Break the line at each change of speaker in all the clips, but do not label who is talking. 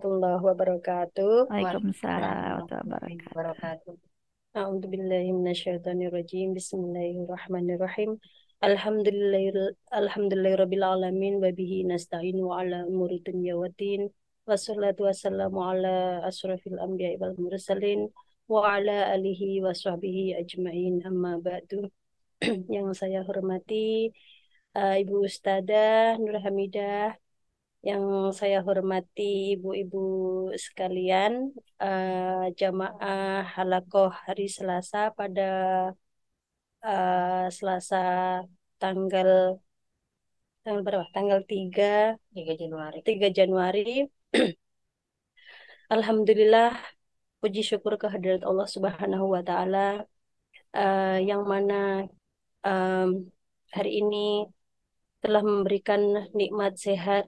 warahmatullahi wabarakatuh.
Waalaikumsalam warahmatullahi
Warahmatullahi
wabarakatuh.
wabarakatuh.
A'udzubillahi minasyaitonirrajim. Bismillahirrahmanirrahim. Alhamdulillahirabbil alamin wa bihi nasta'in wa ala umuri dunya waddin. Wassalatu wassalamu ala asrofil anbiya'i wal mursalin wa ala alihi wa sahbihi ajmain amma ba'du. Yang saya hormati Ibu Ustadzah Nur Hamidah, yang saya hormati ibu-ibu sekalian, jamaah halakoh hari Selasa pada Selasa tanggal tanggal berapa? Tanggal
3 Januari.
3 Januari. Alhamdulillah, puji syukur kehadirat Allah Subhanahu wa taala, yang mana em, hari ini telah memberikan nikmat sehat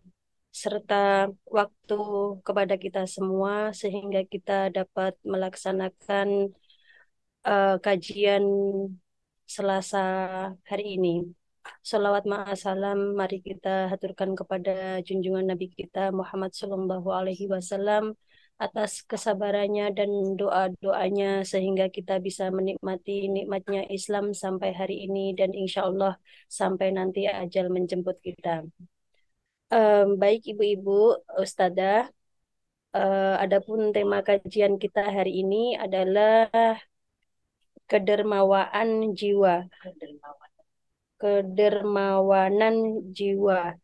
serta waktu kepada kita semua sehingga kita dapat melaksanakan kajian Selasa hari ini. Salawat ma'asalam mari kita haturkan kepada junjungan Nabi kita Muhammad Sallallahu Alaihi Wasallam atas kesabarannya dan doa-doanya sehingga kita bisa menikmati nikmatnya Islam sampai hari ini dan insya Allah sampai nanti ajal menjemput kita. Baik ibu-ibu, Ustadzah, adapun tema kajian kita hari ini adalah kedermawaan jiwa, kedermawanan jiwa.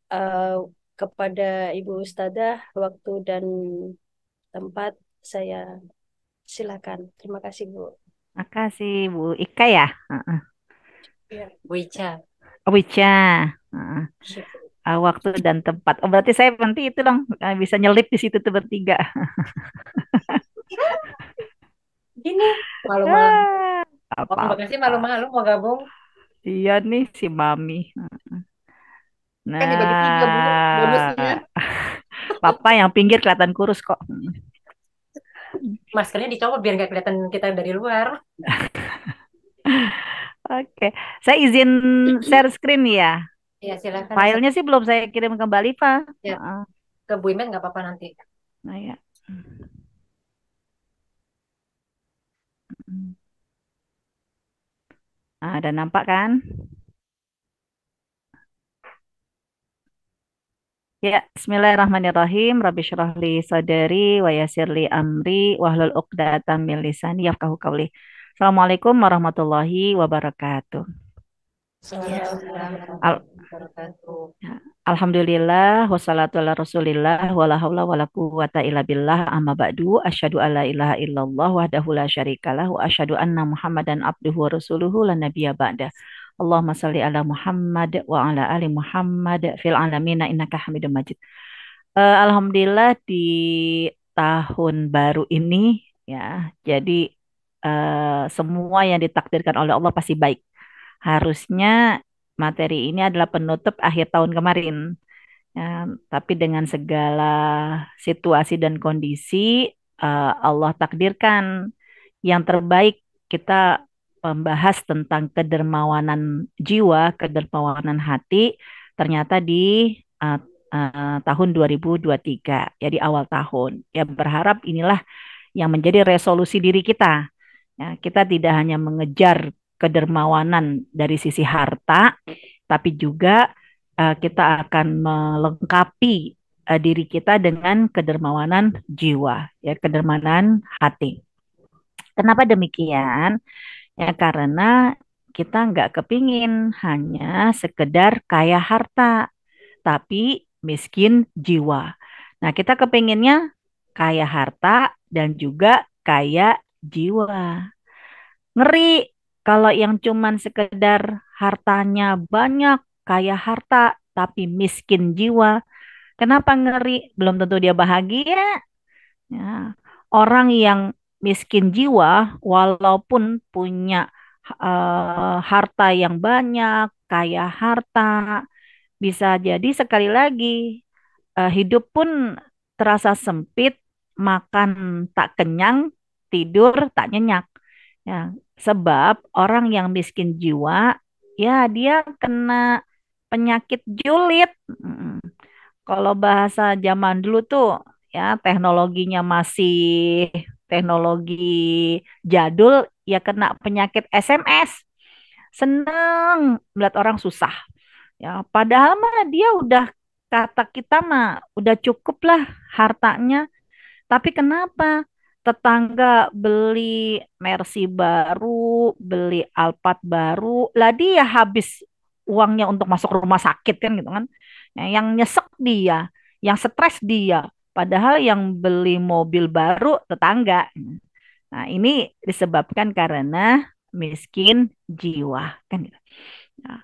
Eh, Kepada Ibu Ustadzah, waktu dan tempat saya silakan. Terima kasih Bu.
Makasih Bu Ika ya. Heeh.
Ya.
Bu Ica.
Oh, Wica. Heeh. Waktu dan tempat. Oh, berarti saya nanti itu dong bisa nyelip di situ tuh bertiga.
Ini malu-malu.
Ah,
Oh, Mbak Kasih
apa-apa.
malu-malu mau gabung.
Iya nih si Mami.
Kan dibagi tiga, Bu. Bonusnya.
Nah, Papa yang pinggir kelihatan kurus kok.
Maskernya dicopot biar nggak kelihatan kita dari luar.
Oke, saya izin share screen ya.
Ya, silakan.
Filenya sih belum saya kirim ke Mbak Liva.
Ya,
Heeh.
ke Bu Imen nggak apa-apa nanti.
Nah ya. Nah, ada nampak kan? Ya, Bismillahirrahmanirrahim. Rabbi syrah li sadari wa yassir li amri wahlul 'uqdatam min lisani yafqahu qawli. Assalamualaikum warahmatullahi wabarakatuh.
Assalamualaikum
Al-
warahmatullahi wabarakatuh.
ya, Alhamdulillah wassalatu ala Rasulillah wala haula wala quwwata illa billah amma ba'du asyhadu alla ilaha illallah wahdahu la syarikalah wa asyhadu anna Muhammadan abduhu wa rasuluhu la nabiyya ba'da. Allahumma shalli ala Muhammad wa ala ali Muhammad fil alamin innaka Hamidum Majid. Alhamdulillah di tahun baru ini ya, jadi semua yang ditakdirkan oleh Allah pasti baik. Harusnya materi ini adalah penutup akhir tahun kemarin. Ya, tapi dengan segala situasi dan kondisi, Allah takdirkan yang terbaik kita membahas tentang kedermawanan jiwa, kedermawanan hati, ternyata di uh, tahun 2023, ya di awal tahun. Ya berharap inilah yang menjadi resolusi diri kita. Ya, kita tidak hanya mengejar kedermawanan dari sisi harta, tapi juga kita akan melengkapi diri kita dengan kedermawanan jiwa, ya kedermawanan hati. Kenapa demikian? Ya karena kita nggak kepingin hanya sekedar kaya harta, tapi miskin jiwa. Nah, kita kepinginnya kaya harta dan juga kaya jiwa. Ngeri kalau yang cuman sekedar hartanya banyak, kaya harta, tapi miskin jiwa. Kenapa ngeri? Belum tentu dia bahagia. Ya. Orang yang miskin jiwa, walaupun punya harta yang banyak, kaya harta, bisa jadi sekali lagi hidup pun terasa sempit, makan tak kenyang, tidur tak nyenyak. Ya, sebab orang yang miskin jiwa, ya dia kena penyakit julid. Mm. Kalau bahasa zaman dulu tuh, ya teknologinya masih teknologi jadul, ya kena penyakit SMS. Seneng melihat orang susah. Ya, padahal mah dia udah kata kita mah udah cukup lah hartanya. Tapi kenapa tetangga beli Mercy baru, beli Alphard baru, lah dia habis uangnya untuk masuk rumah sakit kan gitu kan. Nah, yang nyesek dia, yang stres dia. Padahal yang beli mobil baru tetangga. Nah, ini disebabkan karena miskin jiwa kan gitu. Nah,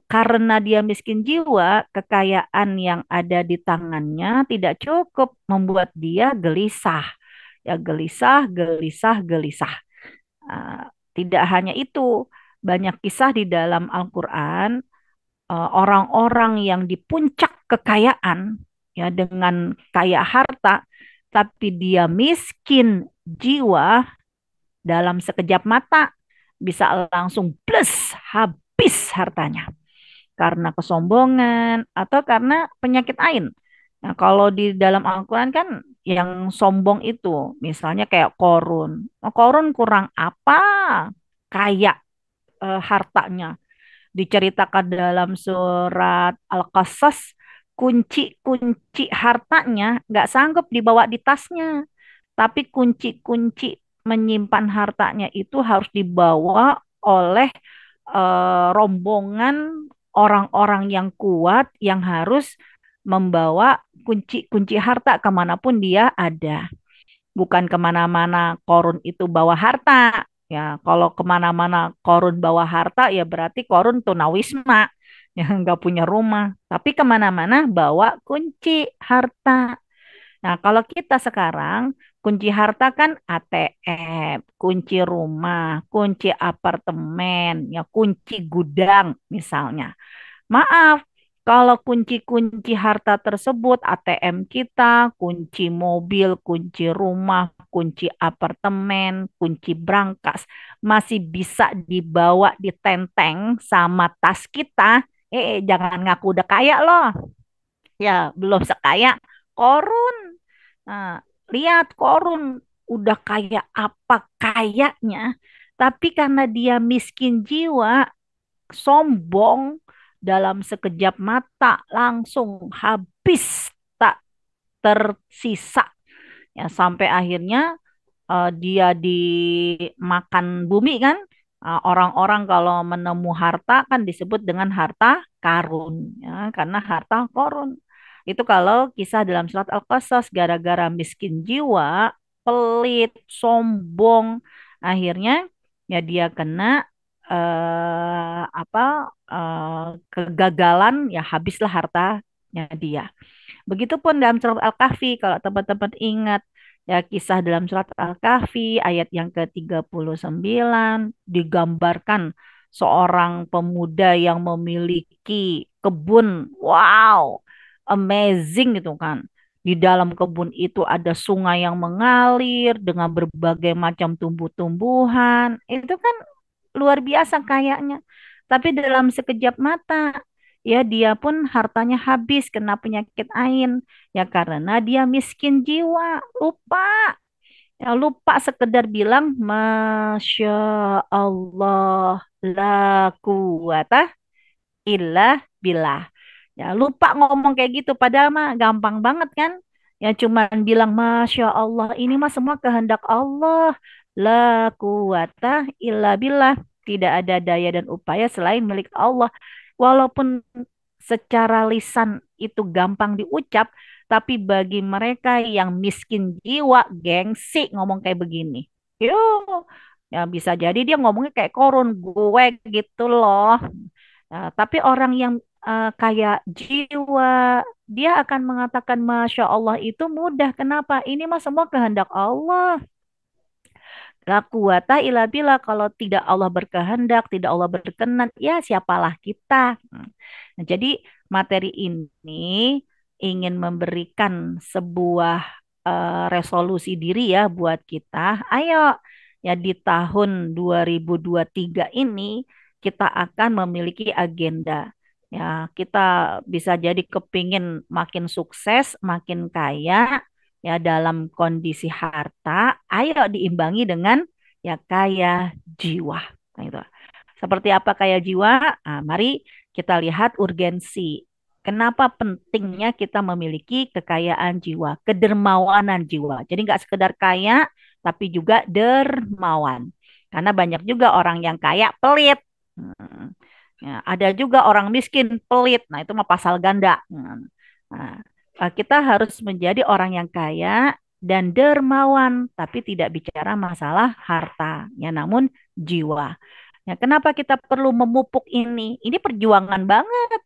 karena dia miskin jiwa, kekayaan yang ada di tangannya tidak cukup membuat dia gelisah. Ya gelisah, gelisah, gelisah. Uh, Tidak hanya itu, banyak kisah di dalam Al-Quran, orang-orang yang di puncak kekayaan, ya dengan kaya harta, tapi dia miskin jiwa, dalam sekejap mata bisa langsung plus habis hartanya karena kesombongan atau karena penyakit ain. Nah, kalau di dalam Al-Quran kan yang sombong itu misalnya kayak Korun. Nah, Korun kurang apa? Kaya hartanya. Diceritakan dalam surat Al-Qasas, kunci-kunci hartanya nggak sanggup dibawa di tasnya. Tapi kunci-kunci menyimpan hartanya itu harus dibawa oleh rombongan orang-orang yang kuat yang harus membawa kunci-kunci harta kemanapun dia ada. Bukan kemana-mana Korun itu bawa harta. Ya, kalau kemana-mana Korun bawa harta, ya berarti Korun tunawisma. Ya, nggak punya rumah. Tapi kemana-mana bawa kunci harta. Nah, kalau kita sekarang, kunci harta kan ATM, kunci rumah, kunci apartemen, ya kunci gudang misalnya. Maaf, kalau kunci-kunci harta tersebut, ATM kita, kunci mobil, kunci rumah, kunci apartemen, kunci brankas, masih bisa dibawa di tenteng sama tas kita, jangan ngaku udah kaya loh. Ya, belum sekaya Korun. Nah, lihat Korun udah kaya apa kayanya, tapi karena dia miskin jiwa, sombong, dalam sekejap mata langsung habis, tak tersisa. Ya, sampai akhirnya dia dimakan bumi kan. Orang-orang kalau menemu harta kan disebut dengan harta karun, ya, karena harta korun. Itu kalau kisah dalam surat Al-Qasas, gara-gara miskin jiwa, pelit, sombong, akhirnya ya dia kena apa kegagalan, ya habislah hartanya dia. Begitupun dalam surat Al-Kahfi, kalau teman-teman ingat, ya kisah dalam surat Al-Kahfi ayat yang ke-39 digambarkan seorang pemuda yang memiliki kebun. Wow, amazing gitu kan. Di dalam kebun itu ada sungai yang mengalir dengan berbagai macam tumbuh-tumbuhan. Itu kan luar biasa kayaknya. Tapi dalam sekejap mata, ya dia pun hartanya habis kena penyakit ain. Ya karena dia miskin jiwa, lupa. Ya lupa sekedar bilang, Masya Allah, la quwata illa billah. Ya lupa ngomong kayak gitu, padahal mah gampang banget kan. Ya cuman bilang, Masya Allah, ini mah semua kehendak Allah. La quwata illa billah. Tidak ada daya dan upaya selain milik Allah. Walaupun secara lisan itu gampang diucap, tapi bagi mereka yang miskin jiwa, gengsi ngomong kayak begini. Yo, ya bisa jadi dia ngomongnya kayak korun gue gitu loh. Tapi orang yang kayak jiwa, dia akan mengatakan Masya Allah itu mudah. Kenapa? Ini mah semua kehendak Allah. La quwata illa billah. Kalau tidak Allah berkehendak, tidak Allah berkenan, ya siapalah kita. Nah, jadi materi ini ingin memberikan sebuah resolusi diri ya buat kita. Ayo, ya di tahun 2023 ini kita akan memiliki agenda. Ya, kita bisa jadi kepingin makin sukses, makin kaya, ya dalam kondisi harta, ayo diimbangi dengan ya kaya jiwa. Nah, itu. Seperti apa kaya jiwa? Ah, mari kita lihat urgensi. Kenapa pentingnya kita memiliki kekayaan jiwa, kedermawanan jiwa. Jadi nggak sekedar kaya, tapi juga dermawan. Karena banyak juga orang yang kaya pelit. Hmm. Ya, ada juga orang miskin pelit. Nah, itu mah pasal ganda. Nah, kita harus menjadi orang yang kaya dan dermawan, tapi tidak bicara masalah harta, ya, namun jiwa. Ya, kenapa kita perlu memupuk ini? Ini perjuangan banget.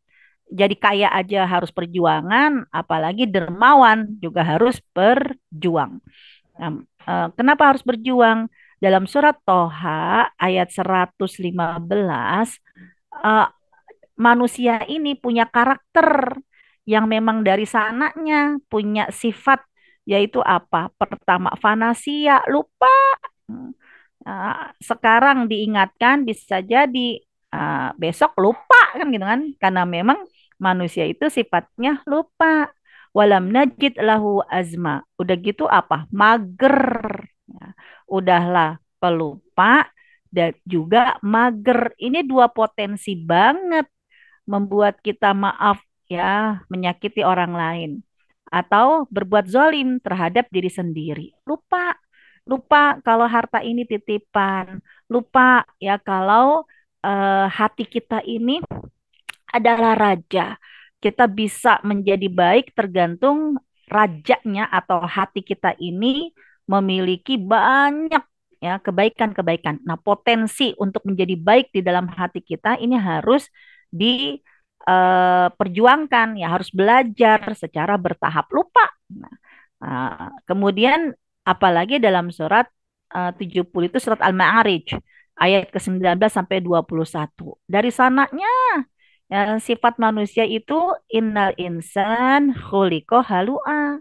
Jadi kaya aja harus perjuangan, apalagi dermawan juga harus berjuang. Nah, kenapa harus berjuang? Dalam surat Toha ayat 115, eh, manusia ini punya karakter yang memang dari sananya punya sifat, yaitu apa? Pertama, fanasia, lupa. Hmm. Sekarang diingatkan bisa jadi besok lupa kan gitu kan? Karena memang manusia itu sifatnya lupa. Walam najid lahu azma. Udah gitu apa? Mager. Ya, udahlah pelupa dan juga mager. Ini dua potensi banget membuat kita maaf ya, menyakiti orang lain atau berbuat zolim terhadap diri sendiri. Lupa, lupa kalau harta ini titipan, lupa ya kalau hati kita ini adalah raja. Kita bisa menjadi baik tergantung rajanya atau hati kita ini memiliki banyak ya kebaikan-kebaikan. Nah, potensi untuk menjadi baik di dalam hati kita ini harus diperjuangkan ya, harus belajar secara bertahap. Lupa. Nah, kemudian apalagi dalam surat 70 itu surat Al-Ma'arij ayat ke-19 sampai 21. Dari sananya ya, sifat manusia itu innal insan khuliqa halu'a.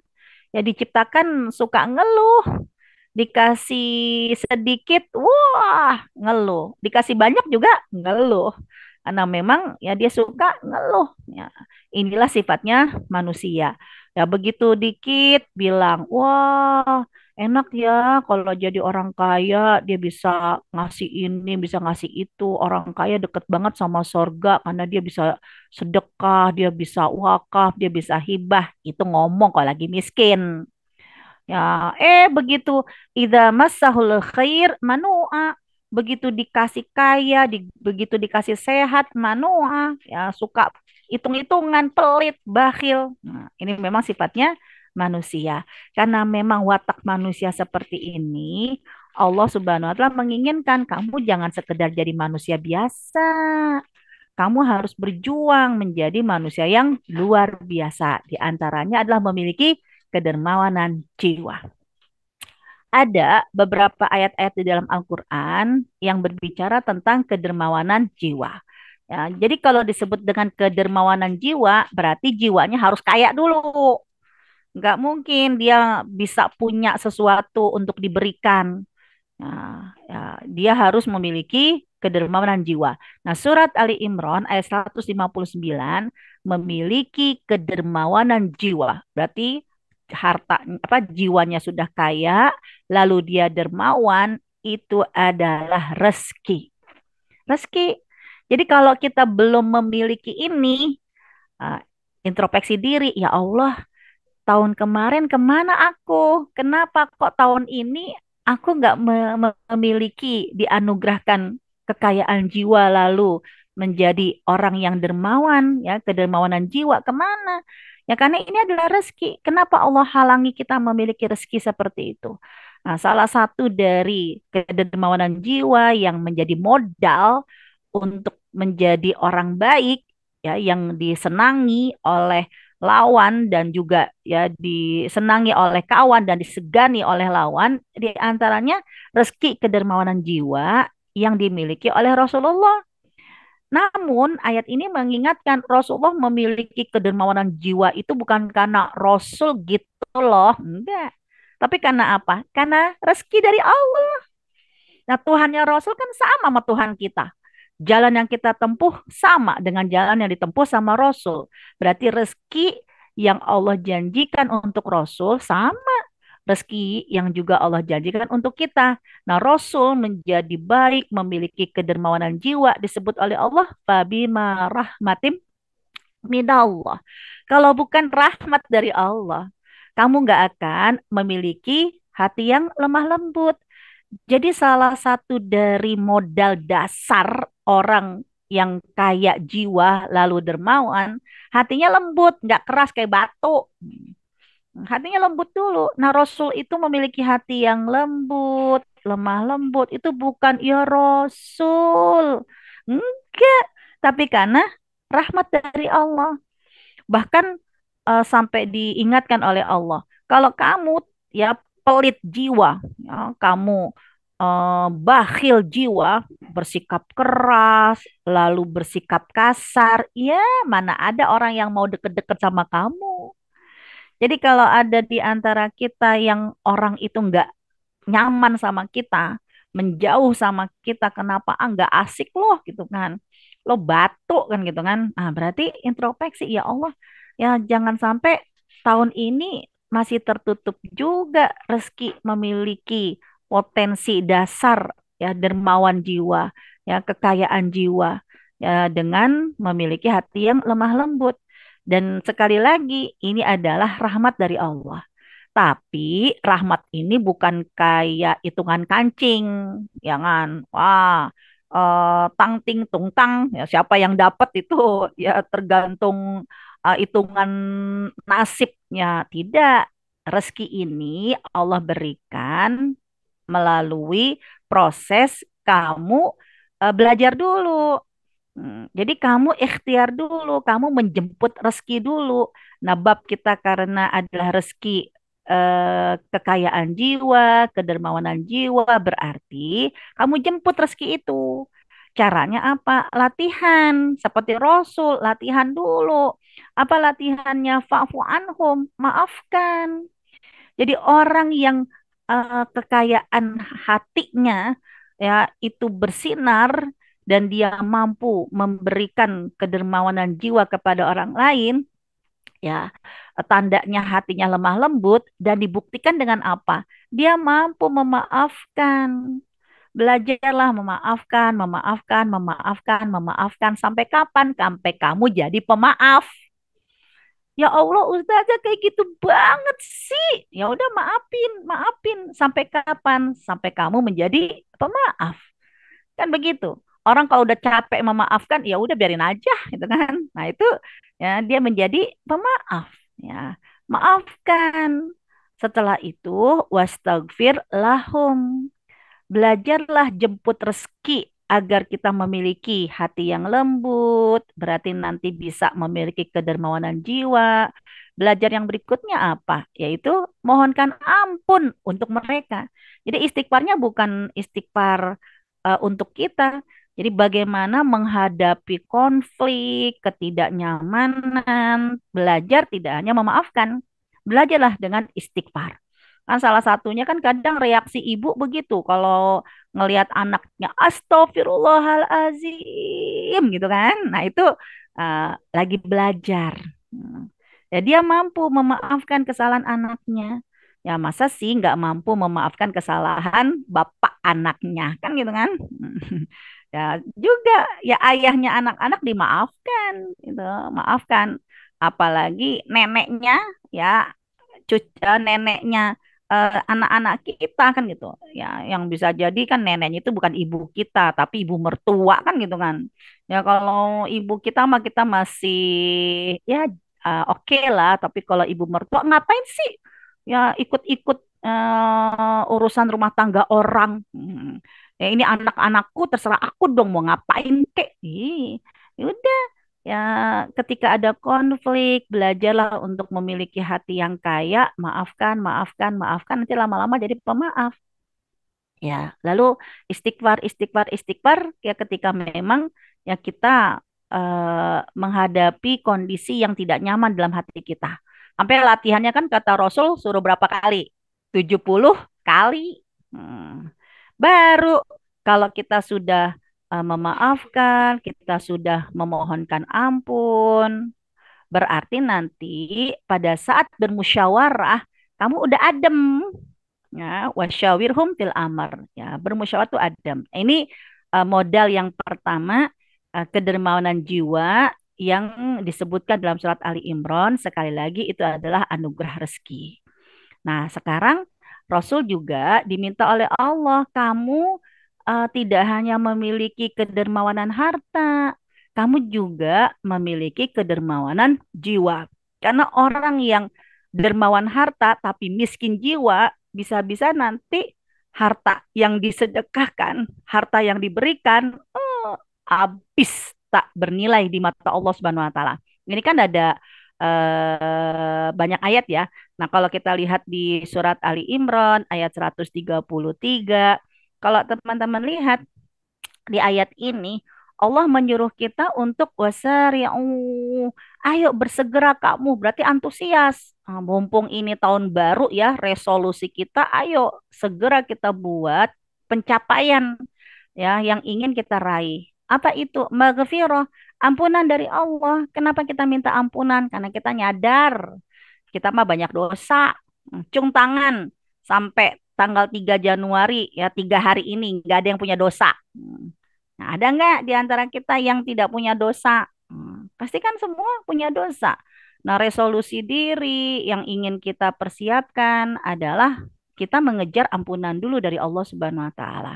Ya diciptakan suka ngeluh. Dikasih sedikit, wah, ngeluh. Dikasih banyak juga ngeluh. Karena memang ya dia suka ngeluh. Ya, inilah sifatnya manusia. Ya begitu dikit bilang, wah, enak ya kalau jadi orang kaya dia bisa ngasih ini, bisa ngasih itu. Orang kaya deket banget sama sorga karena dia bisa sedekah, dia bisa wakaf, dia bisa hibah. Itu ngomong kalau lagi miskin. Ya, begitu idza massahul khair manua. Begitu dikasih kaya, begitu dikasih sehat manua, ya suka hitung-hitungan, pelit, bakhil. Nah, ini memang sifatnya manusia. Karena memang watak manusia seperti ini, Allah Subhanahu wa taala menginginkan kamu jangan sekedar jadi manusia biasa. Kamu harus berjuang menjadi manusia yang luar biasa. Di antaranya adalah memiliki kedermawanan jiwa. Ada beberapa ayat-ayat di dalam Al-Quran yang berbicara tentang kedermawanan jiwa. Ya, jadi kalau disebut dengan kedermawanan jiwa, berarti jiwanya harus kaya dulu. Nggak mungkin dia bisa punya sesuatu untuk diberikan. Nah, ya, dia harus memiliki kedermawanan jiwa. Nah, surat Ali Imran ayat 159 memiliki kedermawanan jiwa. Berarti harta apa jiwanya sudah kaya, lalu dia dermawan, itu adalah rezeki. Rezeki. Jadi kalau kita belum memiliki ini, ah, introspeksi diri, ya Allah, tahun kemarin kemana aku? Kenapa kok tahun ini aku nggak memiliki, dianugerahkan kekayaan jiwa lalu menjadi orang yang dermawan, ya kedermawanan jiwa kemana? Ya karena ini adalah rezeki. Kenapa Allah halangi kita memiliki rezeki seperti itu? Nah, salah satu dari kedermawanan jiwa yang menjadi modal untuk menjadi orang baik, ya yang disenangi oleh lawan dan juga ya disenangi oleh kawan dan disegani oleh lawan, di antaranya rezeki kedermawanan jiwa yang dimiliki oleh Rasulullah. Namun ayat ini mengingatkan Rasulullah memiliki kedermawanan jiwa itu bukan karena Rasul gitu loh, enggak. Tapi karena apa? Karena rezeki dari Allah. Nah, Tuhannya Rasul kan sama sama Tuhan kita. jalan yang kita tempuh sama dengan jalan yang ditempuh sama Rasul. Berarti rezeki yang Allah janjikan untuk Rasul sama rezeki yang juga Allah janjikan untuk kita. Nah, Rasul menjadi baik, memiliki kedermawanan jiwa disebut oleh Allah fabima rahmatim minallah. Kalau bukan rahmat dari Allah, kamu nggak akan memiliki hati yang lemah lembut. Jadi salah satu dari modal dasar orang yang kaya jiwa lalu dermawan, hatinya lembut, nggak keras kayak batu. Hatinya lembut dulu. Nah, Rasul itu memiliki hati yang lembut, lemah lembut. Itu bukan ya Rasul. Enggak. Tapi karena rahmat dari Allah. Bahkan sampai diingatkan oleh Allah. Kalau kamu ya pelit jiwa, ya, kamu bakhil jiwa, bersikap keras, lalu bersikap kasar, ya mana ada orang yang mau deket-deket sama kamu. Jadi kalau ada di antara kita yang orang itu nggak nyaman sama kita, menjauh sama kita, kenapa nggak asik loh gitu kan? Lo batuk kan gitu kan? Ah berarti introspeksi ya Allah, ya jangan sampai tahun ini masih tertutup juga rezeki memiliki potensi dasar ya dermawan jiwa, ya kekayaan jiwa, ya dengan memiliki hati yang lemah lembut. Dan sekali lagi, ini adalah rahmat dari Allah. Tapi rahmat ini bukan kayak hitungan kancing, ya kan? Wah, tang ting tung tang, ya siapa yang dapat itu ya tergantung hitungan nasibnya. Tidak, rezeki ini Allah berikan melalui proses kamu belajar dulu. Jadi kamu ikhtiar dulu, kamu menjemput rezeki dulu. Nah, bab kita karena adalah rezeki kekayaan jiwa, kedermawanan jiwa, berarti kamu jemput rezeki itu. Caranya apa? Latihan, seperti Rasul, latihan dulu. Apa latihannya? Fa'fu anhum, maafkan. Jadi orang yang kekayaan hatinya ya itu bersinar dan dia mampu memberikan kedermawanan jiwa kepada orang lain, ya tandanya hatinya lemah lembut dan dibuktikan dengan apa? Dia mampu memaafkan. Belajarlah memaafkan, memaafkan, memaafkan, memaafkan. Sampai kapan? Sampai kamu jadi pemaaf. Ya Allah, Ustazah kayak gitu banget sih. Ya udah maafin, maafin. Sampai kapan? Sampai kamu menjadi pemaaf. Kan begitu. Orang kalau udah capek memaafkan, ya udah biarin aja, gitu kan. Nah, itu ya dia menjadi pemaaf, ya. Maafkan. Setelah itu wastagfir lahum. Belajarlah jemput rezeki agar kita memiliki hati yang lembut, berarti nanti bisa memiliki kedermawanan jiwa. Belajar yang berikutnya apa? Yaitu mohonkan ampun untuk mereka. Jadi istighfarnya bukan istighfar untuk kita. Jadi bagaimana menghadapi konflik, ketidaknyamanan, belajar tidak hanya memaafkan. Belajarlah dengan istighfar. Kan salah satunya kan kadang reaksi ibu begitu kalau ngelihat anaknya astagfirullahalazim gitu kan. Nah, itu uh, lagi belajar. Hmm. Ya dia mampu memaafkan kesalahan anaknya. Ya masa sih nggak mampu memaafkan kesalahan bapak anaknya kan gitu kan. Ya juga ya ayahnya anak-anak dimaafkan gitu, maafkan. Apalagi neneknya ya neneknya anak-anak kita kan gitu ya yang bisa jadi kan neneknya itu bukan ibu kita tapi ibu mertua kan gitu kan ya kalau ibu kita mah kita masih ya oke lah tapi kalau ibu mertua ngapain sih ya ikut-ikut urusan rumah tangga orang. Ya ini anak-anakku terserah aku dong mau ngapain kek. Ya udah ya ketika ada konflik, belajarlah untuk memiliki hati yang kaya, maafkan, maafkan, maafkan, nanti lama-lama jadi pemaaf. Ya, lalu istighfar, istighfar, istighfar, ya ketika memang ya kita menghadapi kondisi yang tidak nyaman dalam hati kita. Sampai latihannya kan kata Rasul suruh berapa kali? 70 kali. Hmm. Baru kalau kita sudah memaafkan, kita sudah memohonkan ampun, berarti nanti pada saat bermusyawarah kamu udah adem. Ya, wasyawirhum fil amr. Ya, bermusyawarah itu adem. Ini modal yang pertama, kedermawanan jiwa yang disebutkan dalam surat Ali Imran. Sekali lagi itu adalah anugerah rezeki. Nah, sekarang Rasul juga diminta oleh Allah, kamu tidak hanya memiliki kedermawanan harta, kamu juga memiliki kedermawanan jiwa. Karena orang yang dermawan harta tapi miskin jiwa, bisa-bisa nanti harta yang disedekahkan, harta yang diberikan, habis tak bernilai di mata Allah Subhanahu wa taala. Ini kan ada banyak ayat ya. Nah, kalau kita lihat di surat Ali Imran ayat 133, kalau teman-teman lihat di ayat ini, Allah menyuruh kita untuk wasari'u. Ayo bersegera kamu, berarti antusias. Nah, mumpung ini tahun baru ya, resolusi kita, ayo segera kita buat pencapaian ya yang ingin kita raih. Apa itu? Maghfirah, ampunan dari Allah. Kenapa kita minta ampunan? Karena kita nyadar kita mah banyak dosa. Cung tangan sampai tanggal 3 Januari ya 3 hari ini nggak ada yang punya dosa. Nah, ada nggak di antara kita yang tidak punya dosa? Pasti kan semua punya dosa. Nah, resolusi diri yang ingin kita persiapkan adalah kita mengejar ampunan dulu dari Allah Subhanahu wa taala.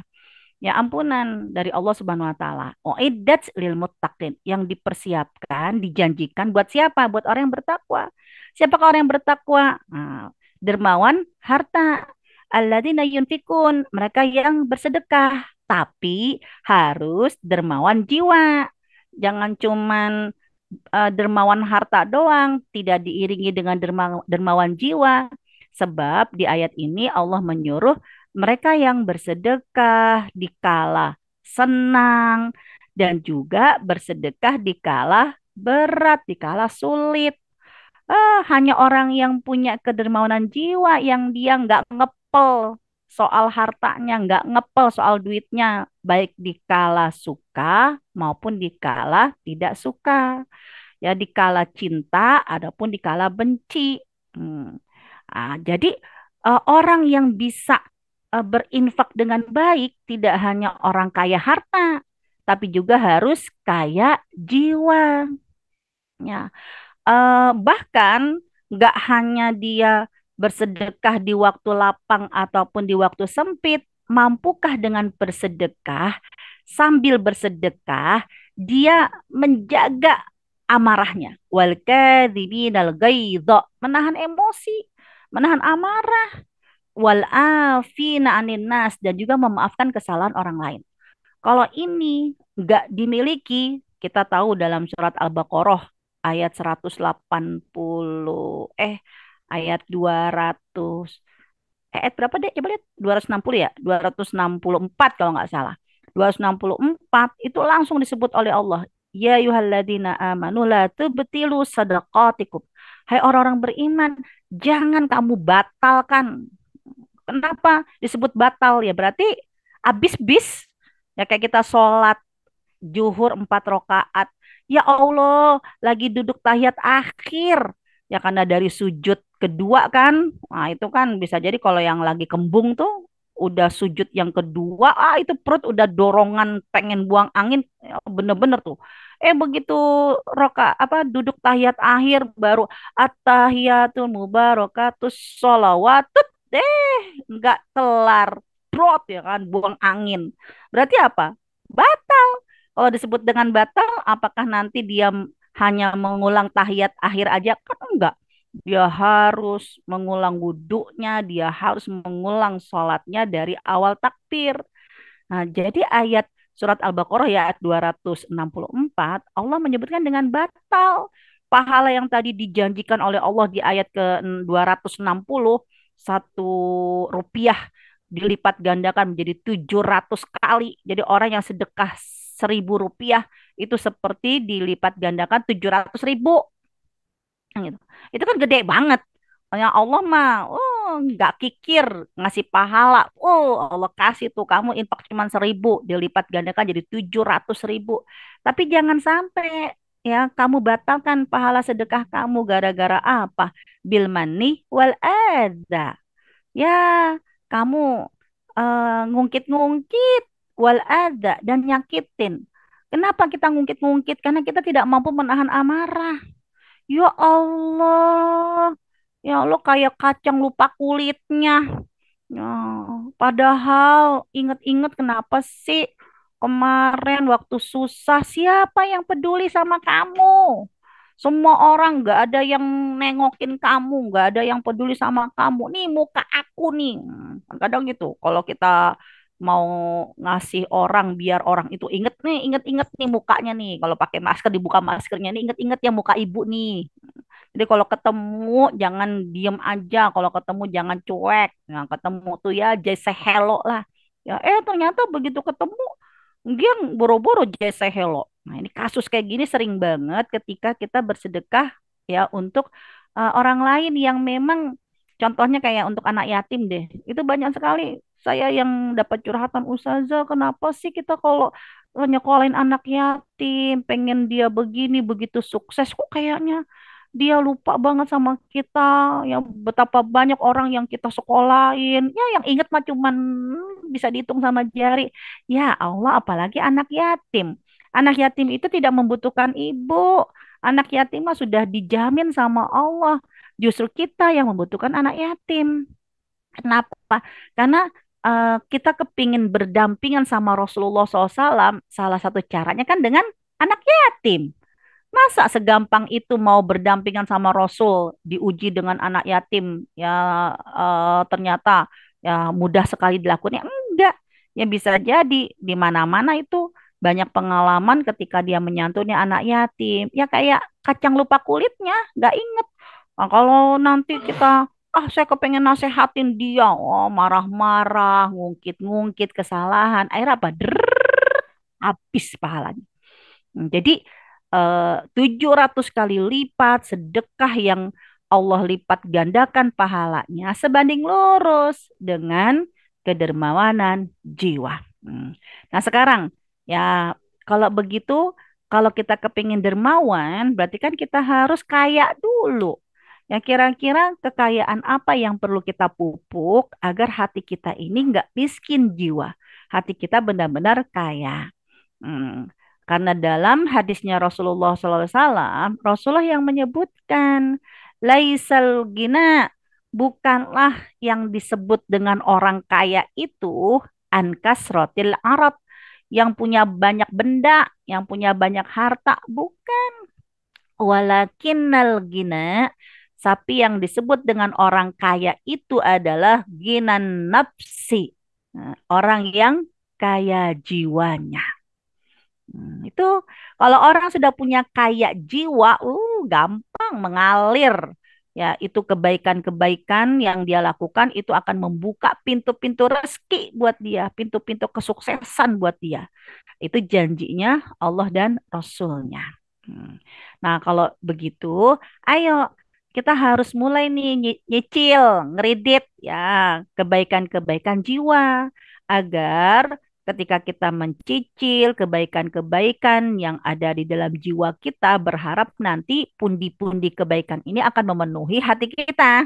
Ya, ampunan dari Allah Subhanahu wa taala. Uiddat lil muttaqin, yang dipersiapkan, dijanjikan buat siapa? Buat orang yang bertakwa. Siapakah orang yang bertakwa? Nah, dermawan harta. Alladzina yunfikun, mereka yang bersedekah, tapi harus dermawan jiwa. Jangan cuman dermawan harta doang, tidak diiringi dengan dermawan jiwa. Sebab di ayat ini Allah menyuruh mereka yang bersedekah dikala senang dan juga bersedekah dikala berat, dikala sulit. Hanya orang yang punya kedermawanan jiwa yang dia nggak ngepel soal hartanya, nggak ngepel soal duitnya, baik dikala suka maupun dikala tidak suka. Ya, dikala cinta, adapun dikala benci. Hmm. Jadi orang yang bisa berinfak dengan baik tidak hanya orang kaya harta, tapi juga harus kaya jiwa. Ya, bahkan nggak hanya dia bersedekah di waktu lapang ataupun di waktu sempit, mampukah dengan bersedekah sambil bersedekah dia menjaga amarahnya, wal kadhiminal ghaidha, menahan emosi, menahan amarah, wal afina anin nas, dan juga memaafkan kesalahan orang lain. Kalau ini nggak dimiliki, kita tahu dalam surat Al-Baqarah ayat 180, ayat 200, ayat berapa deh? Coba lihat, 260 ya? 264 kalau nggak salah. 264 itu langsung disebut oleh Allah. Ya yuhalladina amanu la tubtilu sadaqatikum. Hai orang-orang beriman, jangan kamu batalkan. Kenapa disebut batal? Ya berarti habis-bis. Ya kayak kita sholat Zuhur 4 rakaat. Ya Allah, lagi duduk tahiyat akhir. Ya karena dari sujud kedua kan. Nah, itu kan bisa jadi kalau yang lagi kembung tuh udah sujud yang kedua, itu perut udah dorongan pengen buang angin. Ya, bener-bener tuh. Begitu duduk tahiyat akhir baru at-tahiyatul mubarakatus sholawatut, nggak kelar. Brot ya kan, buang angin. Berarti apa? Batal. Kalau disebut dengan batal, apakah nanti dia hanya mengulang tahiyat akhir aja? Kan enggak. Dia harus mengulang wudhunya, dia harus mengulang sholatnya dari awal takbir. Nah, jadi ayat surat Al-Baqarah ya ayat 264, Allah menyebutkan dengan batal. Pahala yang tadi dijanjikan oleh Allah di ayat ke 260, 1 rupiah dilipat gandakan menjadi 700 kali. Jadi orang yang sedekah 1.000 rupiah itu seperti dilipat gandakan 700.000. Gitu. Itu kan gede banget. Ya Allah mah, nggak kikir ngasih pahala. Oh, Allah kasih tuh kamu infak cuma 1.000, dilipat gandakan jadi 700.000. Tapi jangan sampai ya kamu batalkan pahala sedekah kamu gara-gara apa? Bil manni wal adza. Ya, kamu ngungkit-ngungkit wal adza dan nyakitin. Kenapa kita ngungkit-ngungkit? Karena kita tidak mampu menahan amarah. Ya Allah. Ya Allah kayak kacang lupa kulitnya. Ya, padahal inget-inget kenapa sih kemarin waktu susah siapa yang peduli sama kamu? Semua orang nggak ada yang nengokin kamu, nggak ada yang peduli sama kamu. Nih muka aku nih. Kan kadang gitu. Kalau kita mau ngasih orang biar orang itu inget-inget nih mukanya nih. Kalau pakai masker dibuka maskernya nih, inget-inget ya muka ibu nih. Jadi kalau ketemu jangan diem aja, kalau ketemu jangan cuek. Nah, ketemu tuh ya just say hello lah. Ya, ternyata begitu ketemu dia boro-boro just say hello. Nah, ini kasus kayak gini sering banget ketika kita bersedekah ya untuk orang lain yang memang contohnya kayak untuk anak yatim deh. Itu banyak sekali saya yang dapat curhatan Ustazah, kenapa sih kita kalau nyekolahin anak yatim, pengen dia begini begitu sukses kok kayaknya dia lupa banget sama kita, ya betapa banyak orang yang kita sekolahin. Ya yang inget mah cuman bisa dihitung sama jari. Ya Allah, apalagi anak yatim. Anak yatim itu tidak membutuhkan ibu. Anak yatim mah sudah dijamin sama Allah. Justru kita yang membutuhkan anak yatim. Kenapa? Karena kita kepingin berdampingan sama Rasulullah SAW. Salah satu caranya kan dengan anak yatim. Masa segampang itu mau berdampingan sama Rasul, diuji dengan anak yatim, ya ternyata ya mudah sekali dilakukan. Ya enggak, ya bisa jadi di mana-mana itu banyak pengalaman ketika dia menyantuni anak yatim. Ya kayak kacang lupa kulitnya, nggak inget. Nah, kalau nanti kita, saya kepengen nasehatin dia, oh marah-marah, ngungkit-ngungkit kesalahan, akhirnya apa? Habis pahalanya. Jadi 700 kali lipat sedekah yang Allah lipat gandakan pahalanya sebanding lurus dengan kedermawanan jiwa. Nah sekarang ya kalau begitu kalau kita kepingin dermawan berarti kan kita harus kaya dulu. Ya kira-kira kekayaan apa yang perlu kita pupuk agar hati kita ini nggak miskin jiwa. Hati kita benar-benar kaya. Hmm, Karena dalam hadisnya Rasulullah SAW, Rasulullah yang menyebutkan, laisal gina, bukanlah yang disebut dengan orang kaya itu, ankasrotil arab, yang punya banyak benda, yang punya banyak harta, bukan. Walakinnal gina, tapi yang disebut dengan orang kaya itu adalah ginan nafsi, orang yang kaya jiwanya. Itu kalau orang sudah punya kaya jiwa, gampang mengalir. Ya, itu kebaikan-kebaikan yang dia lakukan itu akan membuka pintu-pintu rezeki buat dia, pintu-pintu kesuksesan buat dia. Itu janjinya Allah dan Rasulnya. Hmm. Nah, kalau begitu, ayo kita harus mulai nih nyicil, ngeridit ya kebaikan-kebaikan jiwa agar ketika kita mencicil kebaikan-kebaikan yang ada di dalam jiwa kita, berharap nanti pundi-pundi kebaikan ini akan memenuhi hati kita.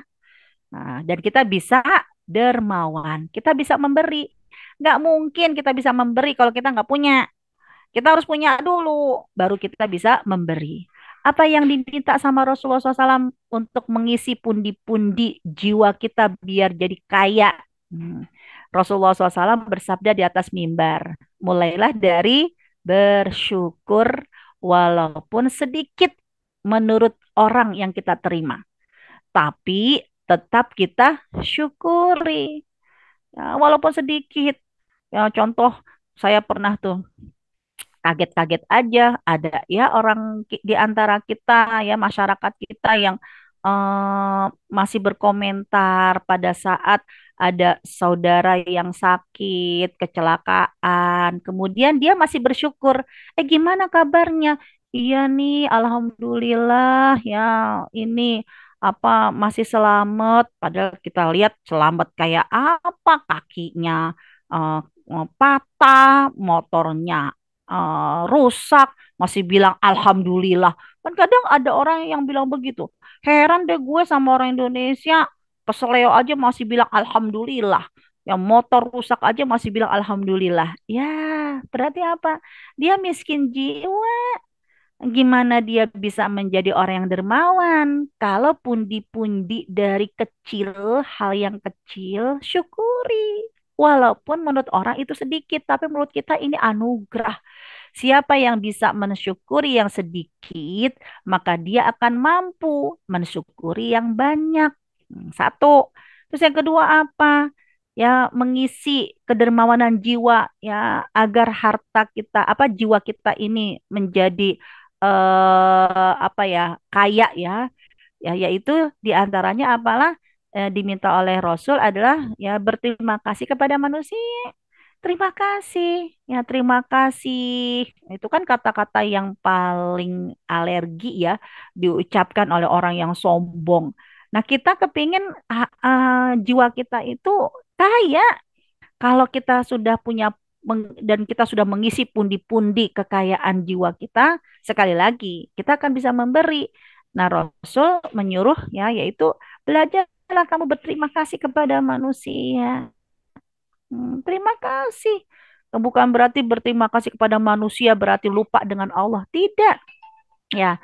Nah, dan kita bisa dermawan, kita bisa memberi. Nggak mungkin kita bisa memberi kalau kita nggak punya. Kita harus punya dulu, baru kita bisa memberi. Apa yang diminta sama Rasulullah SAW untuk mengisi pundi-pundi jiwa kita biar jadi kaya? Hmm. Rasulullah SAW bersabda di atas mimbar, mulailah dari bersyukur walaupun sedikit menurut orang yang kita terima. Tapi tetap kita syukuri. Ya, walaupun sedikit. Ya, contoh saya pernah tuh kaget-kaget aja ada ya orang di antara kita ya masyarakat kita yang masih berkomentar pada saat ada saudara yang sakit, kecelakaan, kemudian dia masih bersyukur. Gimana kabarnya? Iya nih, alhamdulillah ya ini masih selamat, padahal kita lihat selamat kayak apa, kakinya eh, patah, motornya rusak, masih bilang alhamdulillah. Kan kadang ada orang yang bilang begitu. Heran deh gue sama orang Indonesia, keseleo aja masih bilang alhamdulillah. Yang motor rusak aja masih bilang alhamdulillah. Ya, berarti apa? Dia miskin jiwa. Gimana dia bisa menjadi orang yang dermawan? Kalau pundi-pundi dari kecil, hal yang kecil, syukuri. Walaupun menurut orang itu sedikit, tapi menurut kita ini anugerah. Siapa yang bisa mensyukuri yang sedikit, maka dia akan mampu mensyukuri yang banyak. Satu. Terus yang kedua apa? Ya, mengisi kedermawanan jiwa ya agar harta kita jiwa kita ini menjadi apa ya kaya ya yaitu diantaranya apalah diminta oleh Rasul adalah ya berterima kasih kepada manusia. Terima kasih, ya terima kasih. Itu kan kata-kata yang paling alergi ya diucapkan oleh orang yang sombong. Nah, kita kepingin jiwa kita itu kaya. Kalau kita sudah punya dan kita sudah mengisi pundi-pundi kekayaan jiwa kita, sekali lagi kita akan bisa memberi. Nah, Rasul menyuruh ya yaitu belajarlah kamu berterima kasih kepada manusia. Terima kasih. Bukan berarti berterima kasih kepada manusia berarti lupa dengan Allah. Tidak. Ya,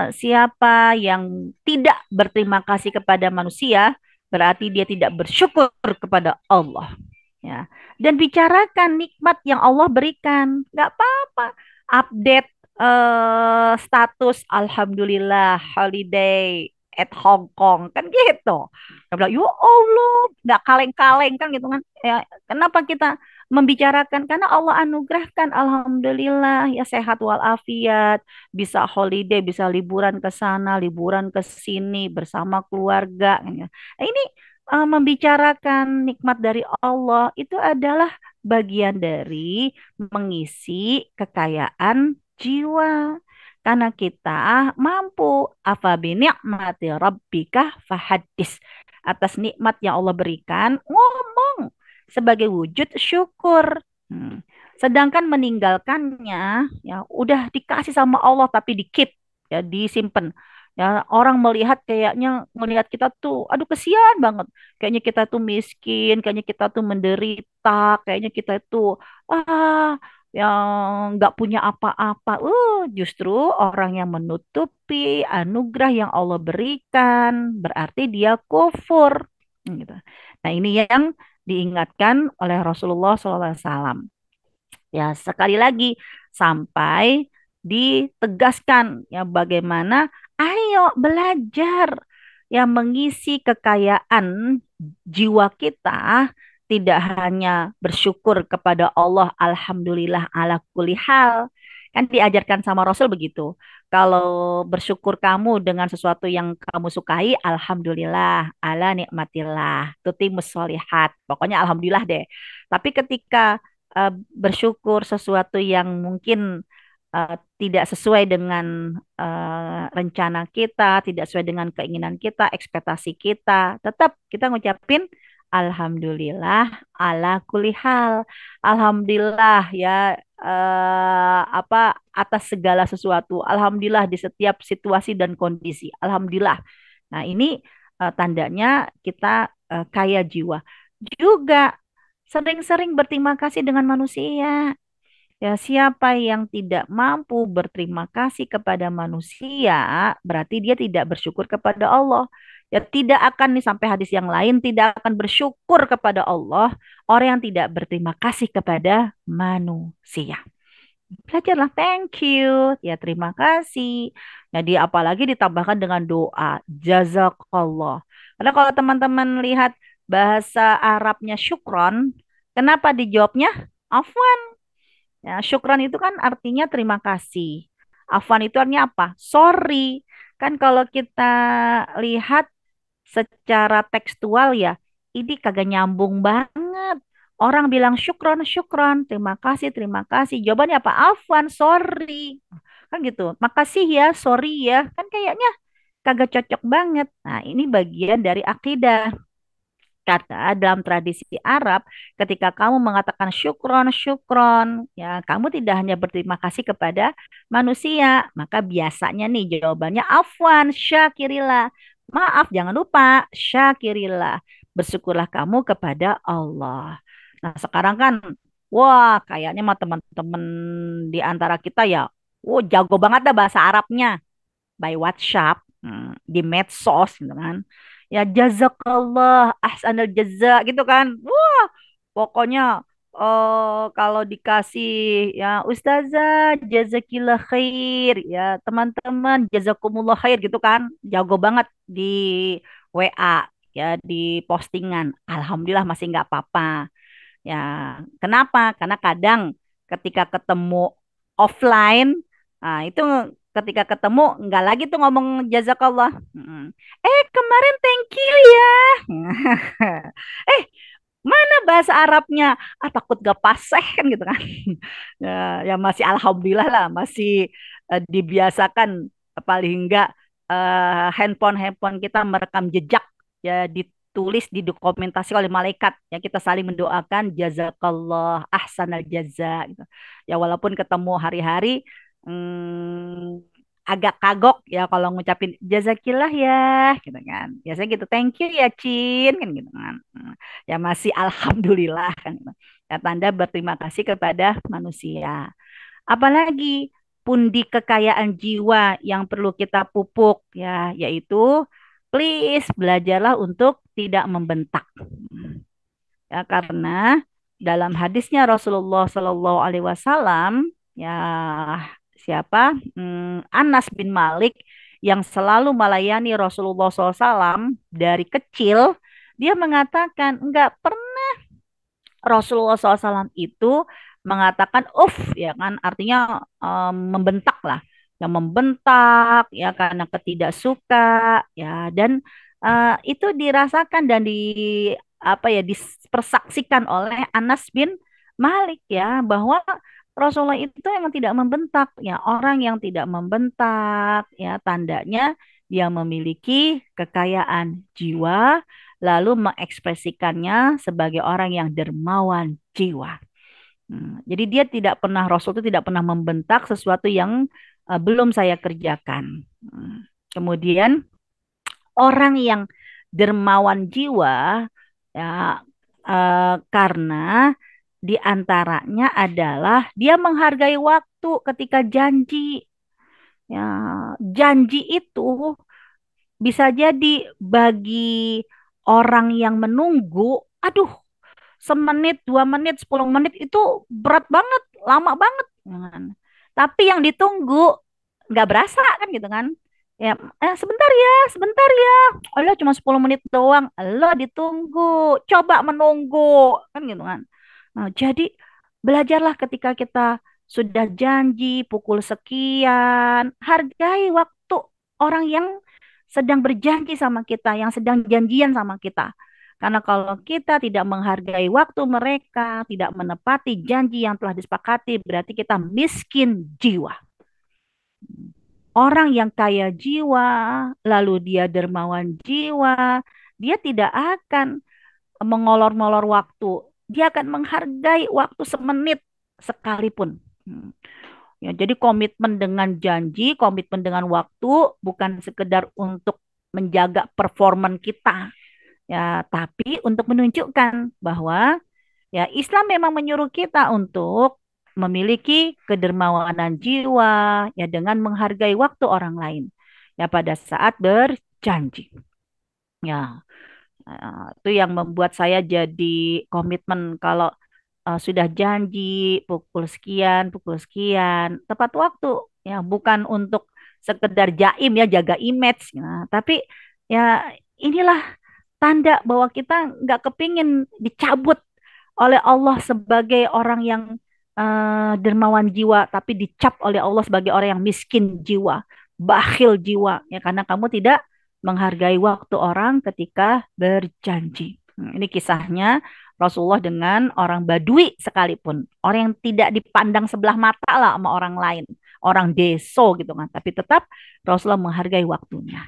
siapa yang tidak berterima kasih kepada manusia berarti dia tidak bersyukur kepada Allah. Ya, dan bicarakan nikmat yang Allah berikan. Nggak apa-apa. Update status Alhamdulillah holiday at Hong Kong kan gitu. Dia bilang, ya Allah, nggak kaleng-kaleng kan gitu kan. Ya, kenapa kita membicarakan? Karena Allah anugerahkan, Alhamdulillah, ya sehat walafiat, bisa holiday, bisa liburan ke sana, liburan ke sini bersama keluarga. Nah, ini membicarakan nikmat dari Allah itu adalah bagian dari mengisi kekayaan jiwa. Karena kita mampu ni'mati rabbika fahaddis. Atas nikmat yang Allah berikan, ngomong sebagai wujud syukur. Hmm. Sedangkan meninggalkannya, ya udah dikasih sama Allah tapi di keep, ya disimpan. Ya, orang melihat kayaknya melihat kita tuh, aduh kesian banget. Kayaknya kita tuh miskin, kayaknya kita tuh menderita, kayaknya kita tuh ah yang nggak punya apa-apa. Justru orang yang menutupi anugerah yang Allah berikan berarti dia kufur. Gitu. Nah, ini yang diingatkan oleh Rasulullah SAW. Ya, sekali lagi sampai ditegaskan ya bagaimana ayo belajar yang mengisi kekayaan jiwa kita tidak hanya bersyukur kepada Allah alhamdulillah ala kulli hal. Kan diajarkan sama Rasul begitu. Kalau bersyukur kamu dengan sesuatu yang kamu sukai, alhamdulillah, ala nikmatillah, tutimus sholihat. Pokoknya alhamdulillah deh. Tapi ketika bersyukur sesuatu yang mungkin tidak sesuai dengan rencana kita, tidak sesuai dengan keinginan kita, ekspektasi kita, tetap kita ngucapin alhamdulillah ala kulli hal. Alhamdulillah ya atas segala sesuatu. Alhamdulillah di setiap situasi dan kondisi. Alhamdulillah. Nah, ini tandanya kita kaya jiwa. Juga sering-sering berterima kasih dengan manusia. Ya, siapa yang tidak mampu berterima kasih kepada manusia, berarti dia tidak bersyukur kepada Allah. Ya, tidak akan nih sampai hadis yang lain, tidak akan bersyukur kepada Allah orang yang tidak berterima kasih kepada manusia. Belajarlah, thank you, ya terima kasih. Jadi apalagi ditambahkan dengan doa, jazakallah. Karena kalau teman-teman lihat bahasa Arabnya syukron, kenapa dijawabnya afwan? Ya, syukron itu kan artinya terima kasih. Afwan itu artinya apa? Sorry. Kan kalau kita lihat secara tekstual ya, ini kagak nyambung banget. Orang bilang syukron, syukron, terima kasih, terima kasih. Jawabannya apa? Afwan, sorry. Kan gitu. Makasih ya, sorry ya. Kan kayaknya kagak cocok banget. Nah, ini bagian dari akidah. Karena dalam tradisi Arab, ketika kamu mengatakan syukron, syukron, ya kamu tidak hanya berterima kasih kepada manusia, maka biasanya nih jawabannya afwan, syakirilah. Maaf, jangan lupa syakirilah. Bersyukurlah kamu kepada Allah. Nah, sekarang kan, wah, kayaknya mah teman-teman di antara kita ya, oh jago banget dah bahasa Arabnya by WhatsApp, di medsos gitu kan. Ya jazakallah ahsanal jaza gitu kan. Wah, pokoknya kalau dikasih ya ustazah jazakillah khair ya teman-teman jazakumullah khair gitu kan. Jago banget di WA ya di postingan. Alhamdulillah masih nggak apa-apa. Ya, kenapa? Karena kadang ketika ketemu offline, nah itu ketika ketemu nggak lagi tuh ngomong jazakallah. Kemarin thank you ya. eh, mana bahasa Arabnya? Ah, takut gak fasih kan gitu kan. Ya, ya masih alhamdulillah lah, masih dibiasakan paling enggak handphone-handphone kita merekam jejak ya ditulis didokumentasi oleh malaikat ya kita saling mendoakan jazakallah ahsanal jaza gitu. Ya walaupun ketemu hari-hari hmm, agak kagok ya kalau ngucapin jazakillah ya gitu kan. Biasanya gitu thank you ya Cin kan gitu kan. Ya masih alhamdulillah kan gitu. Ya tanda berterima kasih kepada manusia. Apalagi pundi kekayaan jiwa yang perlu kita pupuk ya, yaitu please belajarlah untuk tidak membentak. Ya karena dalam hadisnya Rasulullah Shallallahu Alaihi Wasallam ya siapa Anas bin Malik yang selalu melayani Rasulullah SAW dari kecil dia mengatakan enggak Rasulullah SAW itu mengatakan ya kan artinya membentak lah yang membentak ya karena ketidaksuka ya dan itu dirasakan dan di apa ya dipersaksikan oleh Anas bin Malik ya bahwa Rasulullah itu emang tidak membentak ya orang yang tidak membentak ya tandanya dia memiliki kekayaan jiwa lalu mengekspresikannya sebagai orang yang dermawan jiwa. Jadi dia tidak pernah Rasul itu tidak pernah membentak sesuatu yang belum saya kerjakan. Kemudian orang yang dermawan jiwa ya karena di antaranya adalah dia menghargai waktu ketika janji. Ya, janji itu bisa jadi bagi orang yang menunggu, aduh, semenit, 2 menit, 10 menit itu berat banget, lama banget. Ya kan. Tapi yang ditunggu nggak berasa kan gitu kan. Ya, sebentar ya. Allah cuma 10 menit doang. Allah ditunggu. Coba menunggu. Kan gitu kan. Nah, jadi belajarlah ketika kita sudah janji pukul sekian. Hargai waktu orang yang sedang berjanji sama kita, yang sedang janjian sama kita. Karena kalau kita tidak menghargai waktu mereka, tidak menepati janji yang telah disepakati, berarti kita miskin jiwa. Orang yang kaya jiwa, lalu dia dermawan jiwa, dia tidak akan mengolor-ngolor waktu. Dia akan menghargai waktu semenit sekalipun. Ya, jadi komitmen dengan janji, komitmen dengan waktu bukan sekedar untuk menjaga performan kita, ya, tapi untuk menunjukkan bahwa ya Islam memang menyuruh kita untuk memiliki kedermawanan jiwa ya dengan menghargai waktu orang lain ya pada saat berjanji. Ya, itu yang membuat saya jadi komitmen kalau sudah janji pukul sekian, tepat waktu ya bukan untuk sekedar jaim ya jaga image, nah, tapi ya inilah tanda bahwa kita nggak kepingin dicabut oleh Allah sebagai orang yang dermawan jiwa, tapi dicap oleh Allah sebagai orang yang miskin jiwa, bakhil jiwa, ya karena kamu tidak menghargai waktu orang ketika berjanji. Ini kisahnya Rasulullah dengan orang Badui sekalipun, orang yang tidak dipandang sebelah mata lah sama orang lain, orang deso gitu kan, tapi tetap Rasulullah menghargai waktunya.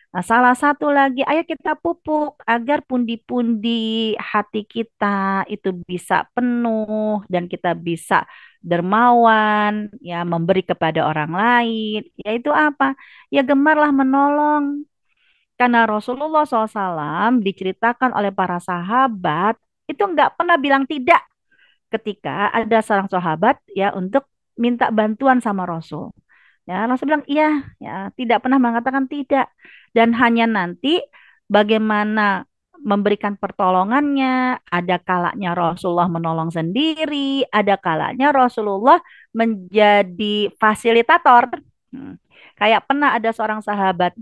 Nah, salah satu lagi, ayo kita pupuk agar pundi-pundi hati kita itu bisa penuh dan kita bisa dermawan, ya memberi kepada orang lain. Yaitu apa? Ya gemarlah menolong. Karena Rasulullah SAW diceritakan oleh para sahabat itu nggak pernah bilang tidak ketika ada seorang sahabat ya untuk minta bantuan sama Rasul. Ya, Rasul bilang iya, ya, tidak pernah mengatakan tidak. Dan hanya nanti bagaimana memberikan pertolongannya, ada kalanya Rasulullah menolong sendiri, ada kalanya Rasulullah menjadi fasilitator. Hmm. Kayak pernah ada seorang sahabat,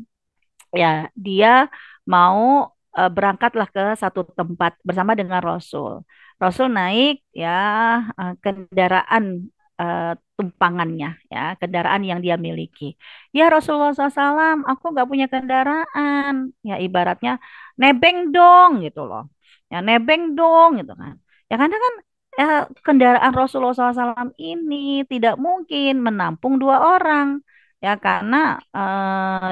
ya dia mau berangkatlah ke satu tempat bersama dengan Rasul. Rasul naik ya kendaraan tumpangannya, ya kendaraan yang dia miliki. Ya Rasulullah SAW, aku nggak punya kendaraan. Ya ibaratnya nebeng dong gitu loh. Ya nebeng dong gitu kan. Ya karena kan kendaraan Rasulullah SAW ini tidak mungkin menampung dua orang. Ya karena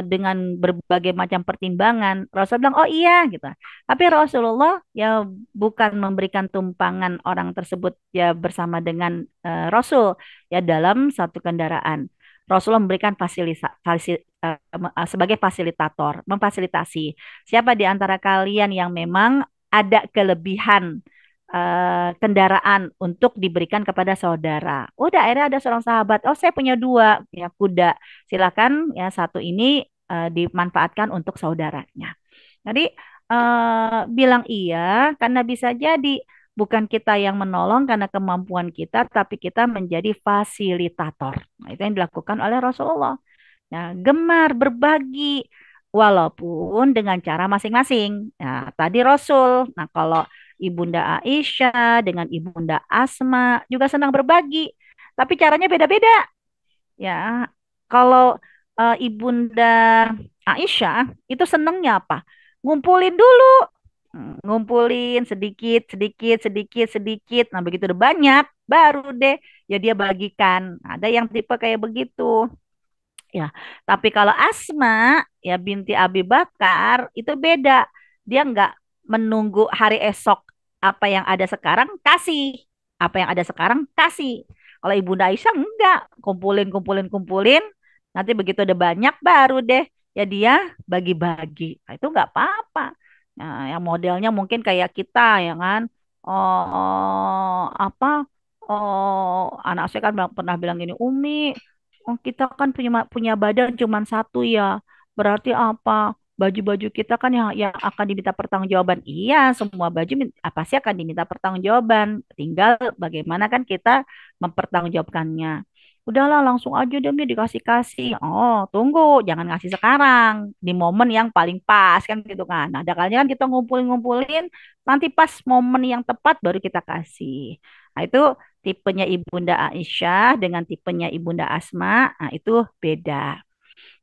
dengan berbagai macam pertimbangan Rasul bilang oh iya gitu. Tapi Rasulullah ya bukan memberikan tumpangan orang tersebut ya bersama dengan Rasul ya dalam satu kendaraan. Rasulullah memberikan sebagai fasilitator, memfasilitasi. Siapa di antara kalian yang memang ada kelebihan kendaraan untuk diberikan kepada saudara. Udah akhirnya ada seorang sahabat, oh saya punya dua ya kuda, silakan ya satu ini dimanfaatkan untuk saudaranya. Jadi bilang iya karena bisa jadi bukan kita yang menolong karena kemampuan kita, tapi kita menjadi fasilitator. Nah, itu yang dilakukan oleh Rasulullah. Nah, gemar berbagi walaupun dengan cara masing-masing. Nah, tadi Rasul. Nah, kalau Ibunda Aisyah dengan Ibunda Asma juga senang berbagi, tapi caranya beda-beda. Ya, kalau Ibunda Aisyah itu senangnya apa? Ngumpulin dulu. Ngumpulin sedikit, sedikit, sedikit, sedikit. Nah, begitu udah banyak, baru deh ya dia bagikan. Ada yang tipe kayak begitu. Ya, tapi kalau Asma ya binti Abi Bakar itu beda. Dia nggak menunggu hari esok apa yang ada sekarang kasih, apa yang ada sekarang kasih. Kalau Ibunda Aisyah enggak, kumpulin, kumpulin, kumpulin. Nanti begitu udah banyak baru deh ya dia bagi-bagi. Nah, itu nggak apa-apa. Nah, yang modelnya mungkin kayak kita ya kan. Apa? Anak saya kan pernah bilang gini, Umi, oh, kita kan punya badan cuma satu ya. Berarti apa? Baju-baju kita kan yang akan diminta pertanggungjawaban. Iya, semua baju apa sih akan diminta pertanggungjawaban. Tinggal bagaimana kan kita mempertanggungjawabkannya. Udahlah langsung aja deh Mi, dikasih-kasih. Oh, tunggu, jangan ngasih sekarang. Di momen yang paling pas kan gitu kan. Nah, ada kalanya kan kita ngumpulin-ngumpulin, nanti pas momen yang tepat baru kita kasih. Nah, itu tipenya Ibunda Aisyah dengan tipenya Ibunda Asma, nah itu beda.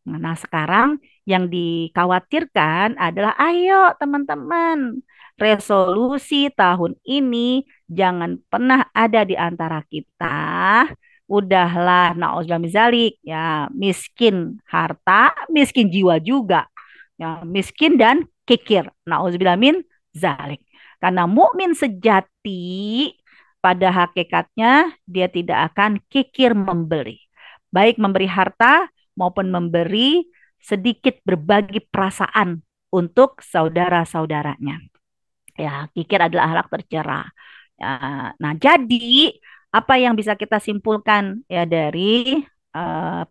Nah, sekarang yang dikhawatirkan adalah ayo teman-teman, resolusi tahun ini jangan pernah ada di antara kita. Udahlah, nauzubillah min zalik, ya miskin harta, miskin jiwa juga. Ya, miskin dan kikir. Nauzubillah min zalik. Karena mukmin sejati pada hakikatnya dia tidak akan kikir memberi. Baik memberi harta maupun memberi sedikit berbagi perasaan untuk saudara-saudaranya. Ya, kikir adalah akhlak tercela. Ya, nah, jadi apa yang bisa kita simpulkan ya dari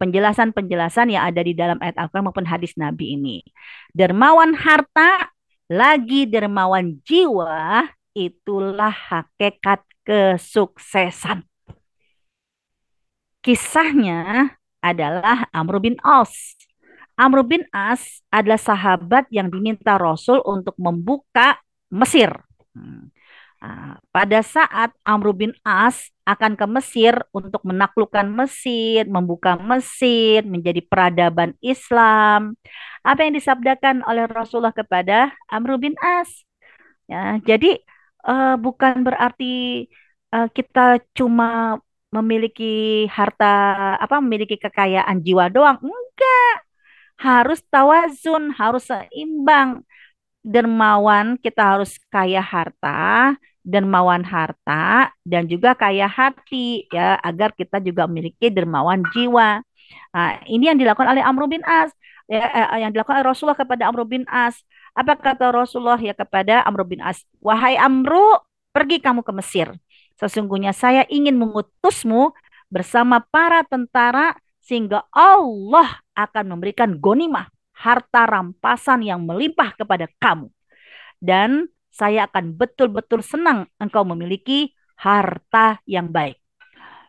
penjelasan-penjelasan yang ada di dalam ayat Al-Quran maupun hadis Nabi ini. Dermawan harta lagi dermawan jiwa itulah hakikat kesuksesan. Kisahnya adalah Amr bin As. Amr bin As adalah sahabat yang diminta Rasul untuk membuka Mesir. Hmm. Pada saat Amr bin As akan ke Mesir untuk menaklukkan Mesir, membuka Mesir, menjadi peradaban Islam, apa yang disabdakan oleh Rasulullah kepada Amr bin As? Ya, jadi bukan berarti kita cuma memiliki harta, apa memiliki kekayaan jiwa doang. Enggak. harus tawazun, harus seimbang. Dermawan kita harus kaya harta, dermawan harta, dan juga kaya hati ya, agar kita juga memiliki dermawan jiwa. Nah, ini yang dilakukan oleh Amr bin As, ya, yang dilakukan oleh Rasulullah kepada Amr bin As. Apa kata Rasulullah ya kepada Amr bin As? Wahai Amru, pergi kamu ke Mesir. Sesungguhnya saya ingin mengutusmu bersama para tentara sehingga Allah akan memberikan gonimah, harta rampasan yang melimpah kepada kamu. Dan saya akan betul-betul senang engkau memiliki harta yang baik.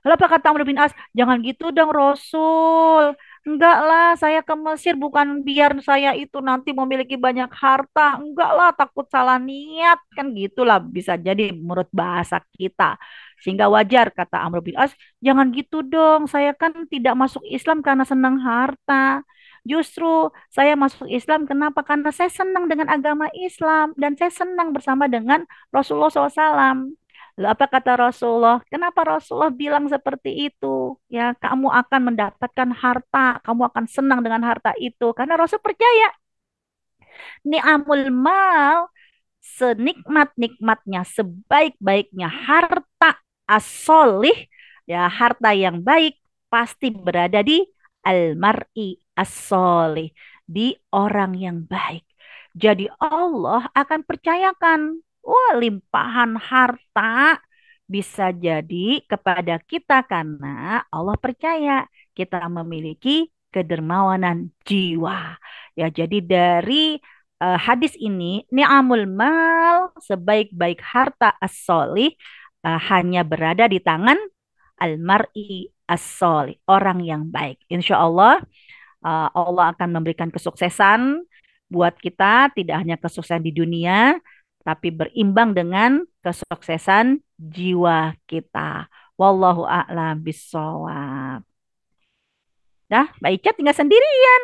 Lalu apa kata Amr bin As? Jangan gitu dong Rasul. Enggak lah, saya ke Mesir bukan biar saya itu nanti memiliki banyak harta. Enggak lah, takut salah niat. Kan gitulah bisa jadi menurut bahasa kita. Sehingga wajar kata Amr bin As, jangan gitu dong. Saya kan tidak masuk Islam karena senang harta. Justru saya masuk Islam kenapa? Karena saya senang dengan agama Islam. Dan saya senang bersama dengan Rasulullah SAW. Lalu apa kata Rasulullah? Kenapa Rasulullah bilang seperti itu? Ya, kamu akan mendapatkan harta, kamu akan senang dengan harta itu. Karena Rasul percaya ni'amul mal, senikmat-nikmatnya, sebaik-baiknya harta as-solih, ya harta yang baik pasti berada di al-mar'i as-solih, di orang yang baik. Jadi Allah akan percayakan, wah limpahan harta bisa jadi kepada kita karena Allah percaya kita memiliki kedermawanan jiwa. Ya, jadi dari hadis ini, ni'amul mal, sebaik-baik harta as-solih, hanya berada di tangan al-mar'i as-solih, orang yang baik. Insya Allah, Allah akan memberikan kesuksesan buat kita, tidak hanya kesuksesan di dunia, tapi berimbang dengan kesuksesan jiwa kita. Wallahu a'lam bishawab. Dah, Mbak Ica tinggal sendirian.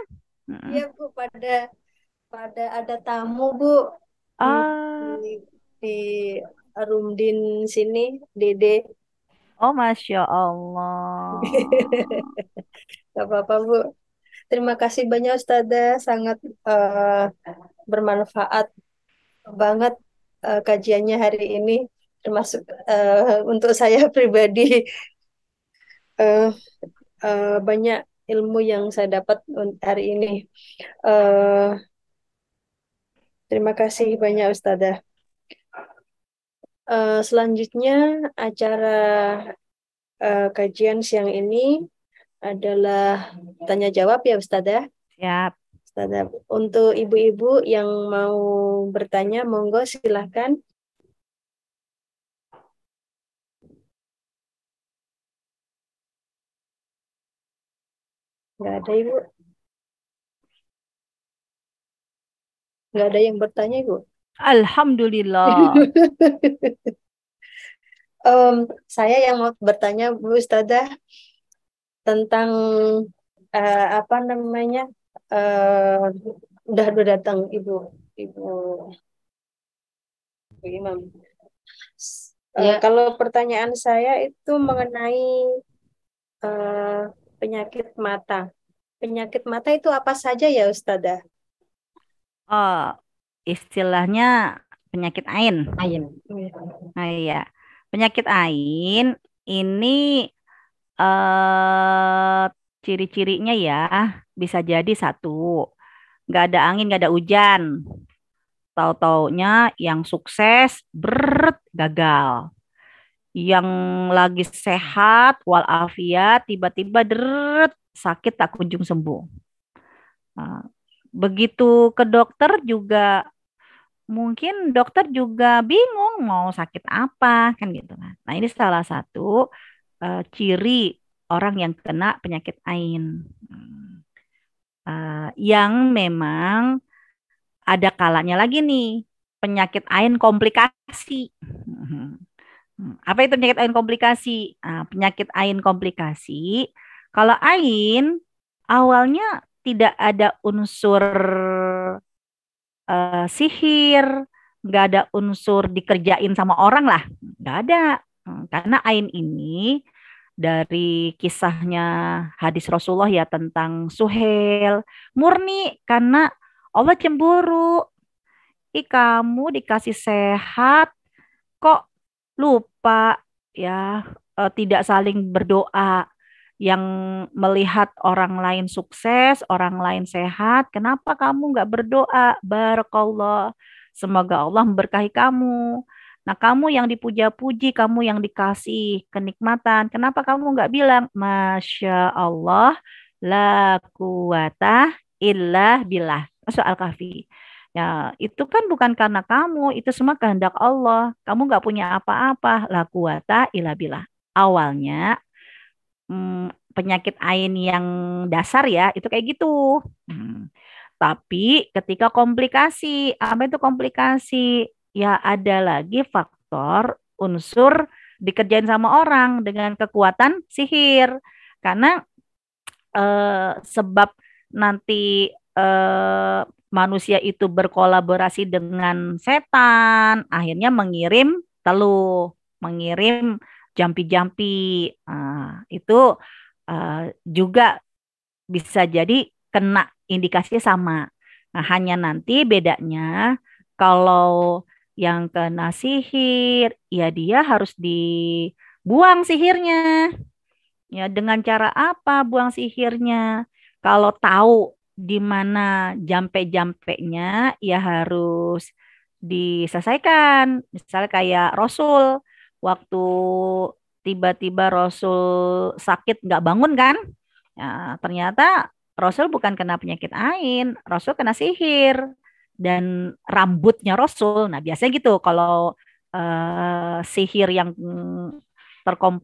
Iya Bu, pada ada tamu Bu, Hmm,
Ah,
di Rumdin sini, Dede.
oh Masya Allah.
Gak apa-apa Bu. Terima kasih banyak Ustazah, sangat bermanfaat banget kajiannya hari ini, termasuk untuk saya pribadi. eh, Banyak ilmu yang saya dapat hari ini. Eh, Terima kasih banyak Ustazah. Selanjutnya acara kajian siang ini adalah tanya jawab ya Ustazah.
Siap.
Ustazah, untuk ibu-ibu yang mau bertanya, monggo silahkan. Nggak ada Ibu, nggak ada yang bertanya Ibu.
Alhamdulillah.
Saya yang mau bertanya Bu Ustazah tentang apa namanya, udah datang Ibu Ibu Imam.
Ya,
Kalau pertanyaan saya itu mengenai eh, penyakit mata. Penyakit mata itu apa saja ya Ustazah?
Oh, istilahnya penyakit ain.
ayin.
Nah, iya. Penyakit ain ini eh ciri-cirinya ya bisa jadi satu, nggak ada angin, nggak ada hujan. Tahu-taunya yang sukses beret gagal. Yang lagi sehat walafiat tiba-tiba deret sakit tak kunjung sembuh. Nah, begitu ke dokter juga mungkin dokter juga bingung mau sakit apa kan gitu kan. Nah, ini salah satu ciri orang yang kena penyakit AIN. Yang memang ada kalanya lagi nih penyakit AIN komplikasi. Apa itu penyakit AIN komplikasi? Nah, penyakit AIN komplikasi, kalau AIN awalnya tidak ada unsur sihir, nggak ada unsur dikerjain sama orang lah, nggak ada. Karena AIN ini dari kisahnya hadis Rasulullah ya tentang Suhel. Murni karena Allah cemburu. Ih, kamu dikasih sehat kok lupa ya, tidak saling berdoa. Yang melihat orang lain sukses, orang lain sehat, kenapa kamu nggak berdoa? Barakallah. Semoga Allah memberkahi kamu. Nah, kamu yang dipuja-puji, kamu yang dikasih kenikmatan, kenapa kamu nggak bilang, Masya Allah, la quwata illa billah. Surah Al-Kahfi. Ya, itu kan bukan karena kamu, itu semua kehendak Allah. Kamu nggak punya apa-apa, la quwata illa billah. Awalnya penyakit ain yang dasar ya, itu kayak gitu. Hmm. Tapi ketika komplikasi, apa itu komplikasi? Ya ada lagi faktor unsur dikerjain sama orang dengan kekuatan sihir. Karena sebab nanti manusia itu berkolaborasi dengan setan, akhirnya mengirim teluh, mengirim jampi-jampi. Itu juga bisa jadi kena indikasinya sama. Nah, hanya nanti bedanya kalau yang kena sihir, ya dia harus dibuang sihirnya. Ya, dengan cara apa buang sihirnya? Kalau tahu di mana jampe-jampenya, ya harus diselesaikan. Misalnya kayak Rasul, waktu tiba-tiba Rasul sakit nggak bangun kan? Ya, ternyata Rasul bukan kena penyakit ain, Rasul kena sihir. Dan rambutnya Rasul, nah biasanya gitu kalau sihir yang terkom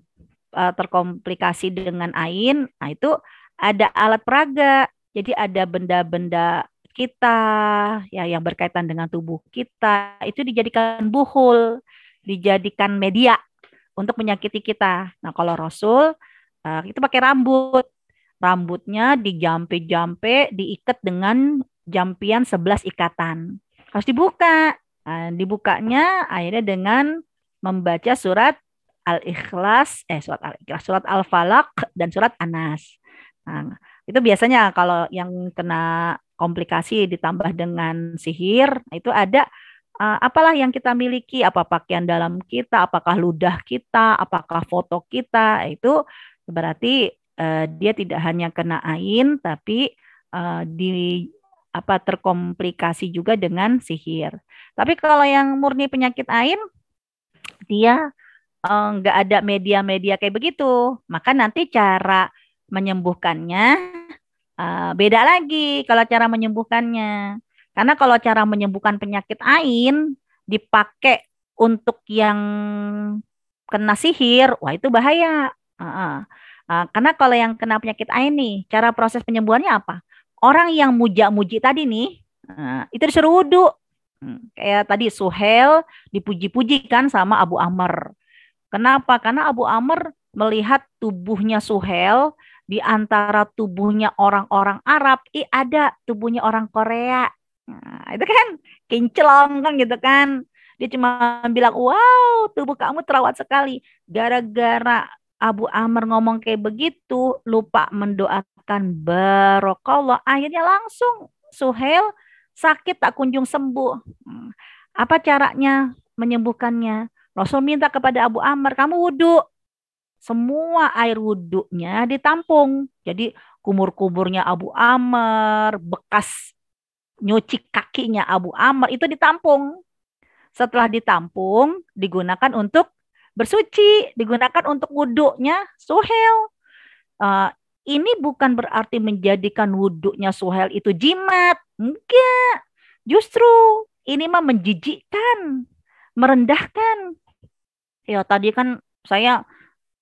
terkomplikasi dengan ain, nah itu ada alat peraga. Jadi ada benda-benda kita ya yang berkaitan dengan tubuh kita itu dijadikan buhul, dijadikan media untuk menyakiti kita. Nah, kalau Rasul itu pakai rambut. Rambutnya dijampe-jampe, diikat dengan jampian 11 ikatan. Harus dibuka. Nah, dibukanya akhirnya dengan membaca surat surat Al-Ikhlas, surat Al-Falaq dan surat An-Nas. Nah, itu biasanya kalau yang kena komplikasi ditambah dengan sihir, itu ada apalah yang kita miliki, apa pakaian dalam kita, apakah ludah kita, apakah foto kita, itu berarti dia tidak hanya kena ain, tapi di apa terkomplikasi juga dengan sihir. Tapi kalau yang murni penyakit ain, dia nggak ada media-media kayak begitu. Maka nanti cara menyembuhkannya beda lagi kalau cara menyembuhkannya. Karena kalau cara menyembuhkan penyakit ain dipakai untuk yang kena sihir, wah itu bahaya. Karena kalau yang kena penyakit ain nih, cara proses penyembuhannya apa? Orang yang muja-muji tadi nih, itu disuruh wudhu. Kayak tadi Suhel dipuji-puji kan sama Abu Amr. Kenapa? Karena Abu Amr melihat tubuhnya Suhel di antara tubuhnya orang-orang Arab, ada tubuhnya orang Korea. Nah, itu kan kinclong kan gitu kan. Dia cuma bilang, wow, tubuh kamu terawat sekali. Gara-gara Abu Amr ngomong kayak begitu, lupa mendoakan barokallah. Akhirnya langsung Suhel sakit tak kunjung sembuh. Apa caranya menyembuhkannya? Rasul minta kepada Abu Amr, kamu wudhu. Semua air wudhunya ditampung. Jadi kumur-kumurnya Abu Amr, bekas nyuci kakinya Abu Amr itu ditampung. Setelah ditampung, digunakan untuk bersuci, digunakan untuk wudhunya Suhel. Ini bukan berarti menjadikan wudhunya Suhel itu jimat. Enggak. Justru ini mah menjijikkan, merendahkan. Ya tadi kan saya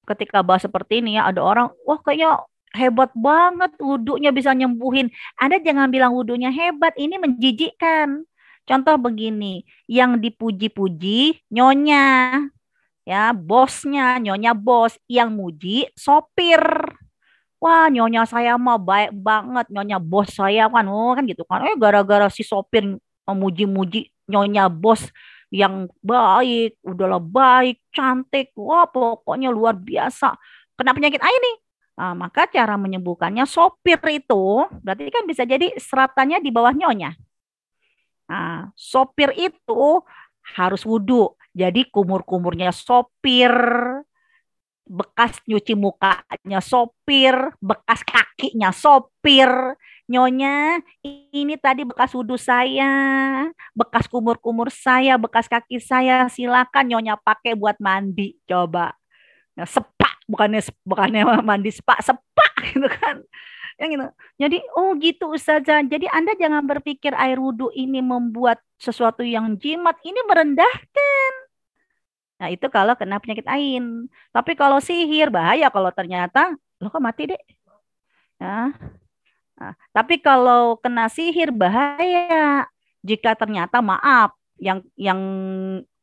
ketika bahas seperti ini ya ada orang, wah kayaknya hebat banget wudhunya bisa nyembuhin. Anda jangan bilang wudhunya hebat, ini menjijikkan. Contoh begini, yang dipuji-puji nyonya, ya bosnya, nyonya bos, yang muji sopir. Wah, nyonya saya mah baik banget, nyonya bos saya kan, oh kan gitu kan. Gara-gara si sopir memuji-muji nyonya bos yang baik, udahlah baik, cantik, wah pokoknya luar biasa. kena penyakit ain nih. Maka cara menyembuhkannya sopir itu berarti kan bisa jadi seratannya di bawah nyonya. Nah, sopir itu harus wudhu. Jadi kumur-kumurnya sopir, bekas nyuci mukanya sopir, bekas kakinya sopir. Nyonya, ini tadi bekas wudhu saya, bekas kumur-kumur saya, bekas kaki saya. Silakan Nyonya pakai buat mandi. Coba. Nah, sepak, bukannya mandi sepak gitu kan. Yang gitu. Jadi, oh gitu Ustazah. Jadi Anda jangan berpikir air wudhu ini membuat sesuatu yang jimat. Ini merendahkan. Nah, itu kalau kena penyakit ain. Tapi kalau sihir bahaya kalau ternyata lo kok mati deh. Nah, tapi kalau kena sihir bahaya. Jika ternyata maaf yang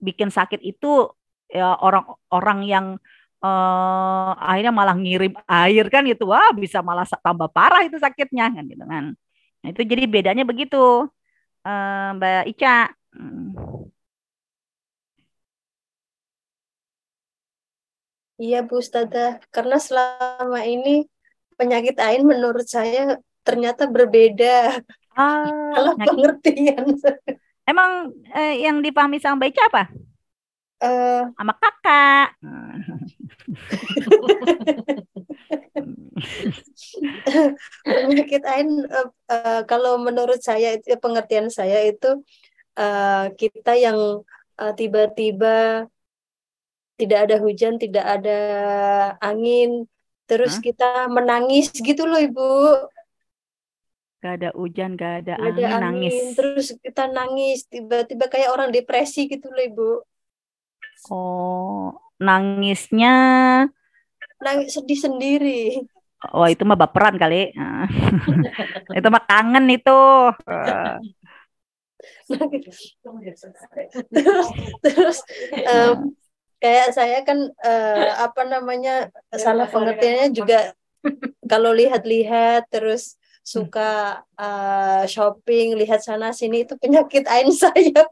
bikin sakit itu ya orang-orang yang akhirnya malah ngirim air kan gitu. Wah, bisa malah tambah parah itu sakitnya kan gitu kan. Nah, itu jadi bedanya begitu. Mbak Ica.
Iya Bu Ustazah, karena selama ini penyakit ain menurut saya ternyata berbeda kalau
Penyakit.
pengertian.
Emang yang dipahami sama Mbak Ica apa? Sama kakak.
Penyakit ain kalau menurut saya itu pengertian saya itu kita yang tiba-tiba tidak ada hujan, tidak ada angin, terus kita menangis gitu loh Ibu.
Gak ada hujan, gak ada
Nggak ada
angin, nangis.
terus kita nangis, tiba-tiba kayak orang depresi gitu loh Ibu.
Oh, nangisnya.
Nangis sedih sendiri.
Oh, itu mah baperan kali. Itu mah kangen itu.
terus kayak saya kan apa namanya salah pengertiannya juga kalau lihat-lihat terus suka shopping, lihat sana sini, itu penyakit ain saya.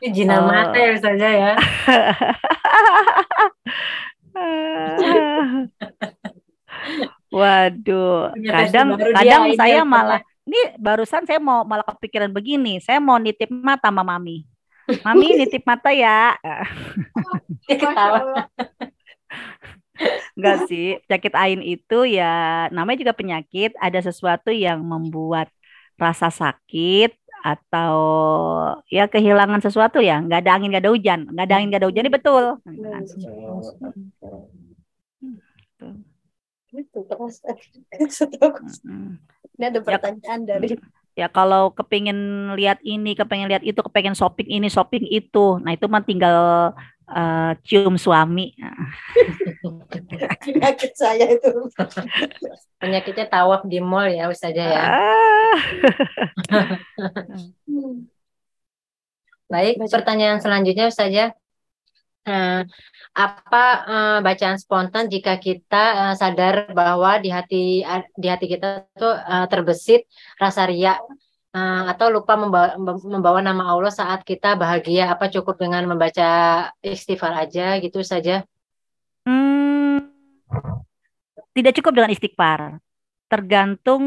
Jina mata ya saja ya.
Waduh, kadang saya malah ini barusan saya mau malah kepikiran begini, saya mau nitip mata sama Mami. Mami nitip mata ya.
Ketawa.
Enggak sih, penyakit ain itu ya namanya juga penyakit, ada sesuatu yang membuat rasa sakit atau ya kehilangan sesuatu ya, nggak ada angin nggak ada hujan, nggak ada angin nggak ada hujan ini betul.
Itu terus ini ada pertanyaan dari
ya kalau kepingin lihat ini, kepingin lihat itu, kepingin shopping ini, shopping itu, nah itu mah tinggal cium suami.
Penyakit saya itu.
Penyakitnya tawaf di mall ya Ustazah ya. Baik, pertanyaan selanjutnya Ustazah. Apa bacaan spontan jika kita sadar bahwa di hati kita tuh terbesit rasa riya atau lupa membawa nama Allah saat kita bahagia, apa cukup dengan membaca istighfar aja gitu saja?
Tidak cukup dengan istighfar. Tergantung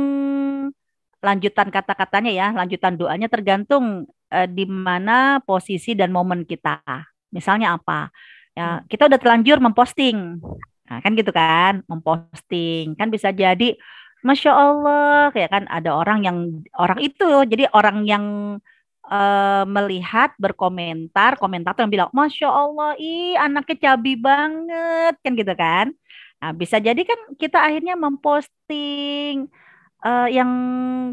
lanjutan kata-katanya ya, lanjutan doanya tergantung di mana posisi dan momen kita. Misalnya apa? Ya, kita udah terlanjur memposting. Nah, kan gitu kan, memposting. Kan bisa jadi Masya Allah, kayak kan ada orang itu, jadi orang yang melihat komentator yang bilang Masya Allah, ih anaknya cabi banget, kan gitu kan. Nah, bisa jadi kan kita akhirnya memposting yang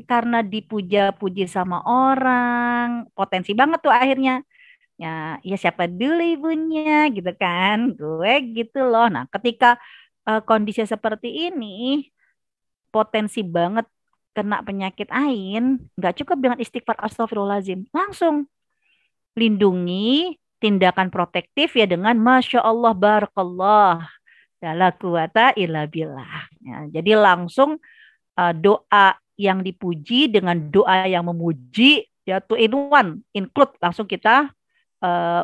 karena dipuja-puji sama orang, potensi banget tuh akhirnya. Ya siapa dulu ibunya gitu kan, gue gitu loh. Nah, ketika kondisi seperti ini, potensi banget kena penyakit ain, nggak cukup dengan istighfar astagfirullahaladzim. Langsung lindungi tindakan protektif ya dengan Masya Allah barakallah. La quwata illa billah. Ya, jadi langsung doa yang dipuji dengan doa yang memuji, ya two in one, include langsung kita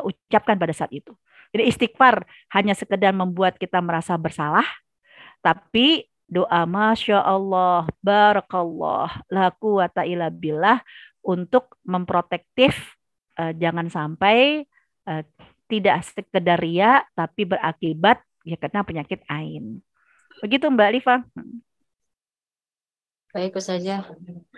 ucapkan pada saat itu. Jadi istighfar hanya sekedar membuat kita merasa bersalah, tapi doa Masya Allah, Barakallah, la quwata illa billah untuk memprotektif jangan sampai eh, tidak sekedar ria tapi berakibat ya kena penyakit ain. Begitu Mbak Liva.
Baik saja.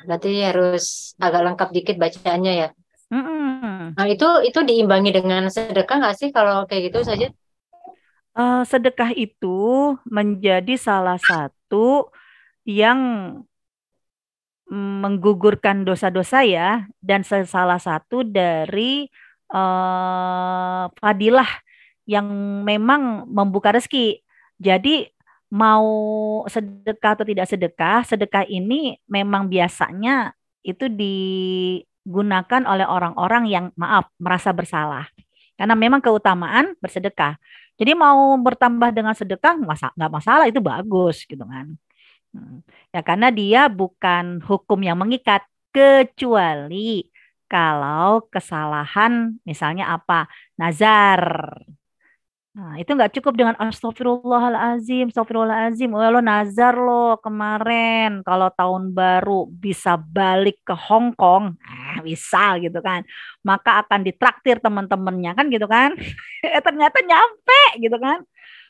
Berarti harus agak lengkap dikit bacaannya ya.
Mm-mm.
Nah, itu diimbangi dengan sedekah nggak sih kalau kayak gitu saja?
Sedekah itu menjadi salah satu yang menggugurkan dosa-dosa ya, dan salah satu dari fadilah yang memang membuka rezeki. Jadi mau sedekah atau tidak sedekah, sedekah ini memang biasanya itu digunakan oleh orang-orang yang maaf merasa bersalah. Karena memang keutamaan bersedekah. Jadi mau bertambah dengan sedekah nggak masalah, itu bagus gitu kan. Ya karena dia bukan hukum yang mengikat kecuali kalau kesalahan misalnya apa nazar. Nah, itu nggak cukup dengan astagfirullahalazim, astagfirullahalazim. Oh, lo nazar lo kemarin kalau tahun baru bisa balik ke Hong Kong, bisa gitu kan. Maka akan ditraktir teman-temannya kan gitu kan. Ternyata nyampe gitu kan.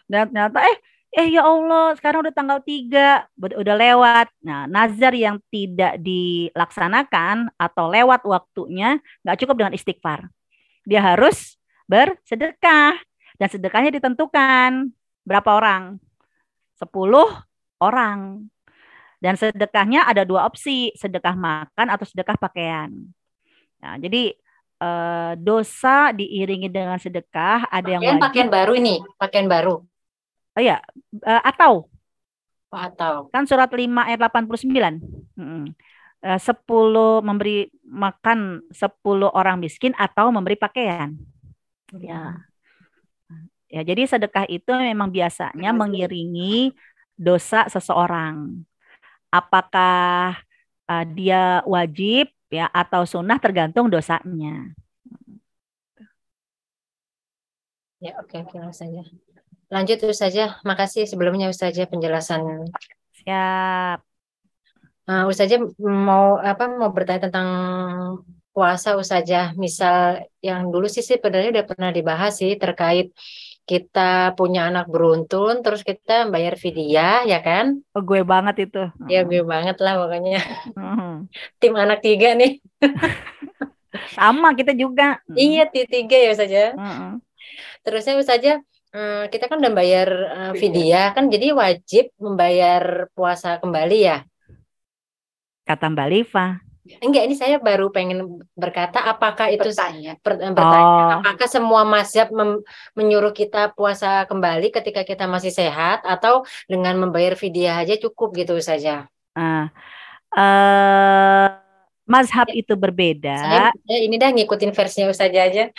Dan ternyata ya Allah sekarang udah tanggal 3 udah lewat. Nah, nazar yang tidak dilaksanakan atau lewat waktunya nggak cukup dengan istighfar. Dia harus bersedekah dan sedekahnya ditentukan berapa orang? 10 orang. Dan sedekahnya ada dua opsi, sedekah makan atau sedekah pakaian. Nah, jadi dosa diiringi dengan sedekah, ada yang wajib.
Pakaian baru ini, pakaian baru.
Oh ya, atau
Atau
kan surat 5 ayat 89. 10 memberi makan 10 orang miskin atau memberi pakaian. Ya. Ya, jadi sedekah itu memang biasanya mengiringi dosa seseorang. Apakah dia wajib ya atau sunnah tergantung dosanya.
ya oke saja. Lanjut Ustazah, makasih sebelumnya Ustazah penjelasan.
Siap.
Ustazah mau bertanya tentang puasa Ustazah. Misal yang dulu sih sebenarnya udah pernah dibahas sih terkait kita punya anak beruntun, terus kita bayar fidyah, ya kan?
Oh, gue banget itu.
Ya gue banget lah pokoknya.
Hmm.
Tim anak 3 nih.
Sama kita juga.
Iya, 3 ya Ustazah. Terusnya Ustazah, kita kan udah bayar fidyah, kan jadi wajib membayar puasa kembali ya?
Kata Mbak Liva.
Enggak, ini saya baru pengen berkata apakah itu bertanya,
Oh.
apakah semua mazhab menyuruh kita puasa kembali ketika kita masih sehat atau dengan membayar fidyah aja cukup gitu saja?
Mazhab itu berbeda.
Saya ini dah ngikutin versinya Ustazah aja.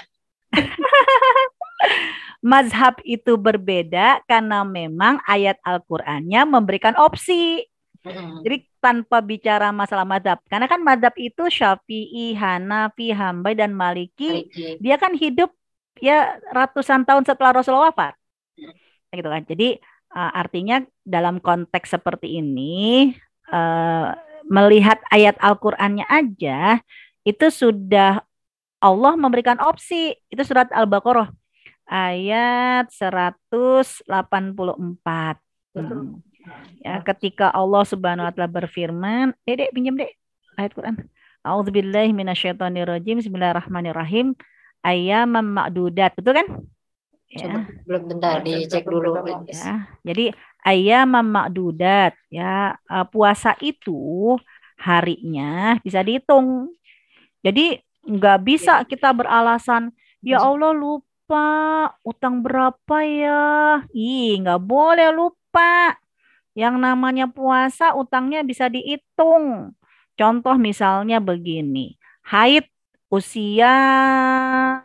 Mazhab itu berbeda karena memang ayat Al-Qur'annya memberikan opsi. Jadi tanpa bicara masalah madhab, karena kan madhab itu Syafi'i, Hanafi, Hambali, dan Maliki, dia kan hidup ya ratusan tahun setelah Rasulullah wafat, gitu kan. Jadi artinya dalam konteks seperti ini, melihat ayat Al-Qur'annya aja, itu sudah Allah memberikan opsi. Itu surat Al-Baqarah ayat 184. Ya, ketika Allah Subhanahu wa taala berfirman, Dek, pinjam Dek ayat Quran. A'udzubillahi minasyaitonirrajim. Bismillahirrahmanirrahim. Ayyaman ma'dudat. Betul kan? Ya.
Coba belum, bentar dicek dulu.
Ya. Jadi ayyaman ma'dudat, ya, puasa itu harinya bisa dihitung. Jadi nggak bisa kita beralasan, ya Allah lupa utang berapa ya. Nggak boleh lupa. Yang namanya puasa utangnya bisa dihitung. Contoh misalnya begini. Haid usia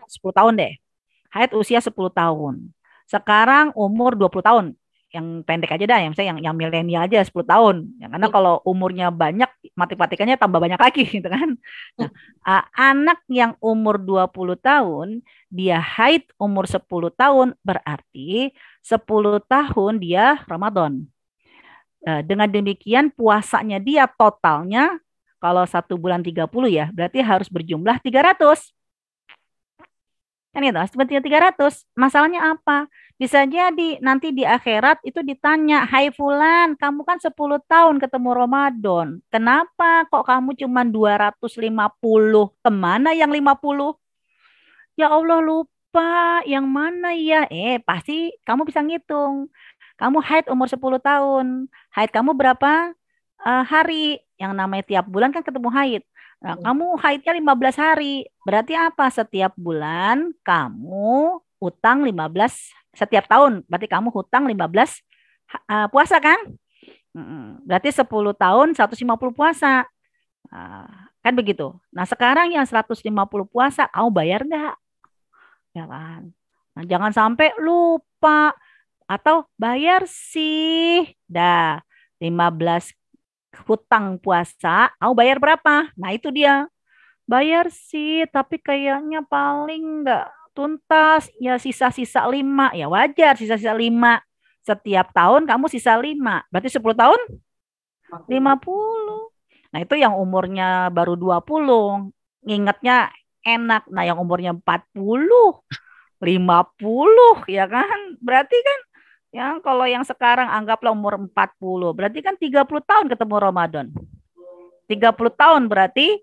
10 tahun deh. Haid usia 10 tahun. Sekarang umur 20 tahun. yang pendek aja dah, yang misalnya yang milenial aja 10 tahun. Ya, karena kalau umurnya banyak, matematikanya tambah banyak lagi gitu kan. Nah, anak yang umur 20 tahun, dia haid umur 10 tahun, berarti 10 tahun dia Ramadan. Dengan demikian puasanya dia totalnya kalau 1 bulan 30 ya, berarti harus berjumlah 300. Kan itu, seperti 300. Masalahnya apa? Bisa jadi nanti di akhirat itu ditanya, "Hai Fulan, kamu kan 10 tahun ketemu Ramadan. Kenapa kok kamu cuma 250? Kemana yang 50? Ya Allah lupa, yang mana ya? Pasti kamu bisa ngitung. Kamu haid umur 10 tahun. Haid kamu berapa hari? Yang namanya tiap bulan kan ketemu haid. Nah, kamu haidnya 15 hari. Berarti apa? Setiap bulan kamu utang 15, setiap tahun. Berarti kamu hutang 15 puasa kan? Berarti 10 tahun 150 puasa. Kan begitu. Nah, sekarang yang 150 puasa, kamu bayar nggak? Ya kan? Nah, jangan sampai lupa atau bayar sih. Dah, 15 hutang puasa, kamu bayar berapa? Nah, itu dia. Bayar sih, tapi kayaknya paling nggak tuntas. Ya sisa-sisa 5. Ya wajar sisa-sisa 5. Setiap tahun kamu sisa 5. Berarti 10 tahun 50. Nah, itu yang umurnya baru 20. Ngingetnya enak. Nah, yang umurnya 40, 50 ya kan? Berarti kan ya kalau yang sekarang anggaplah umur 40, berarti kan 30 tahun ketemu Ramadan. 30 tahun berarti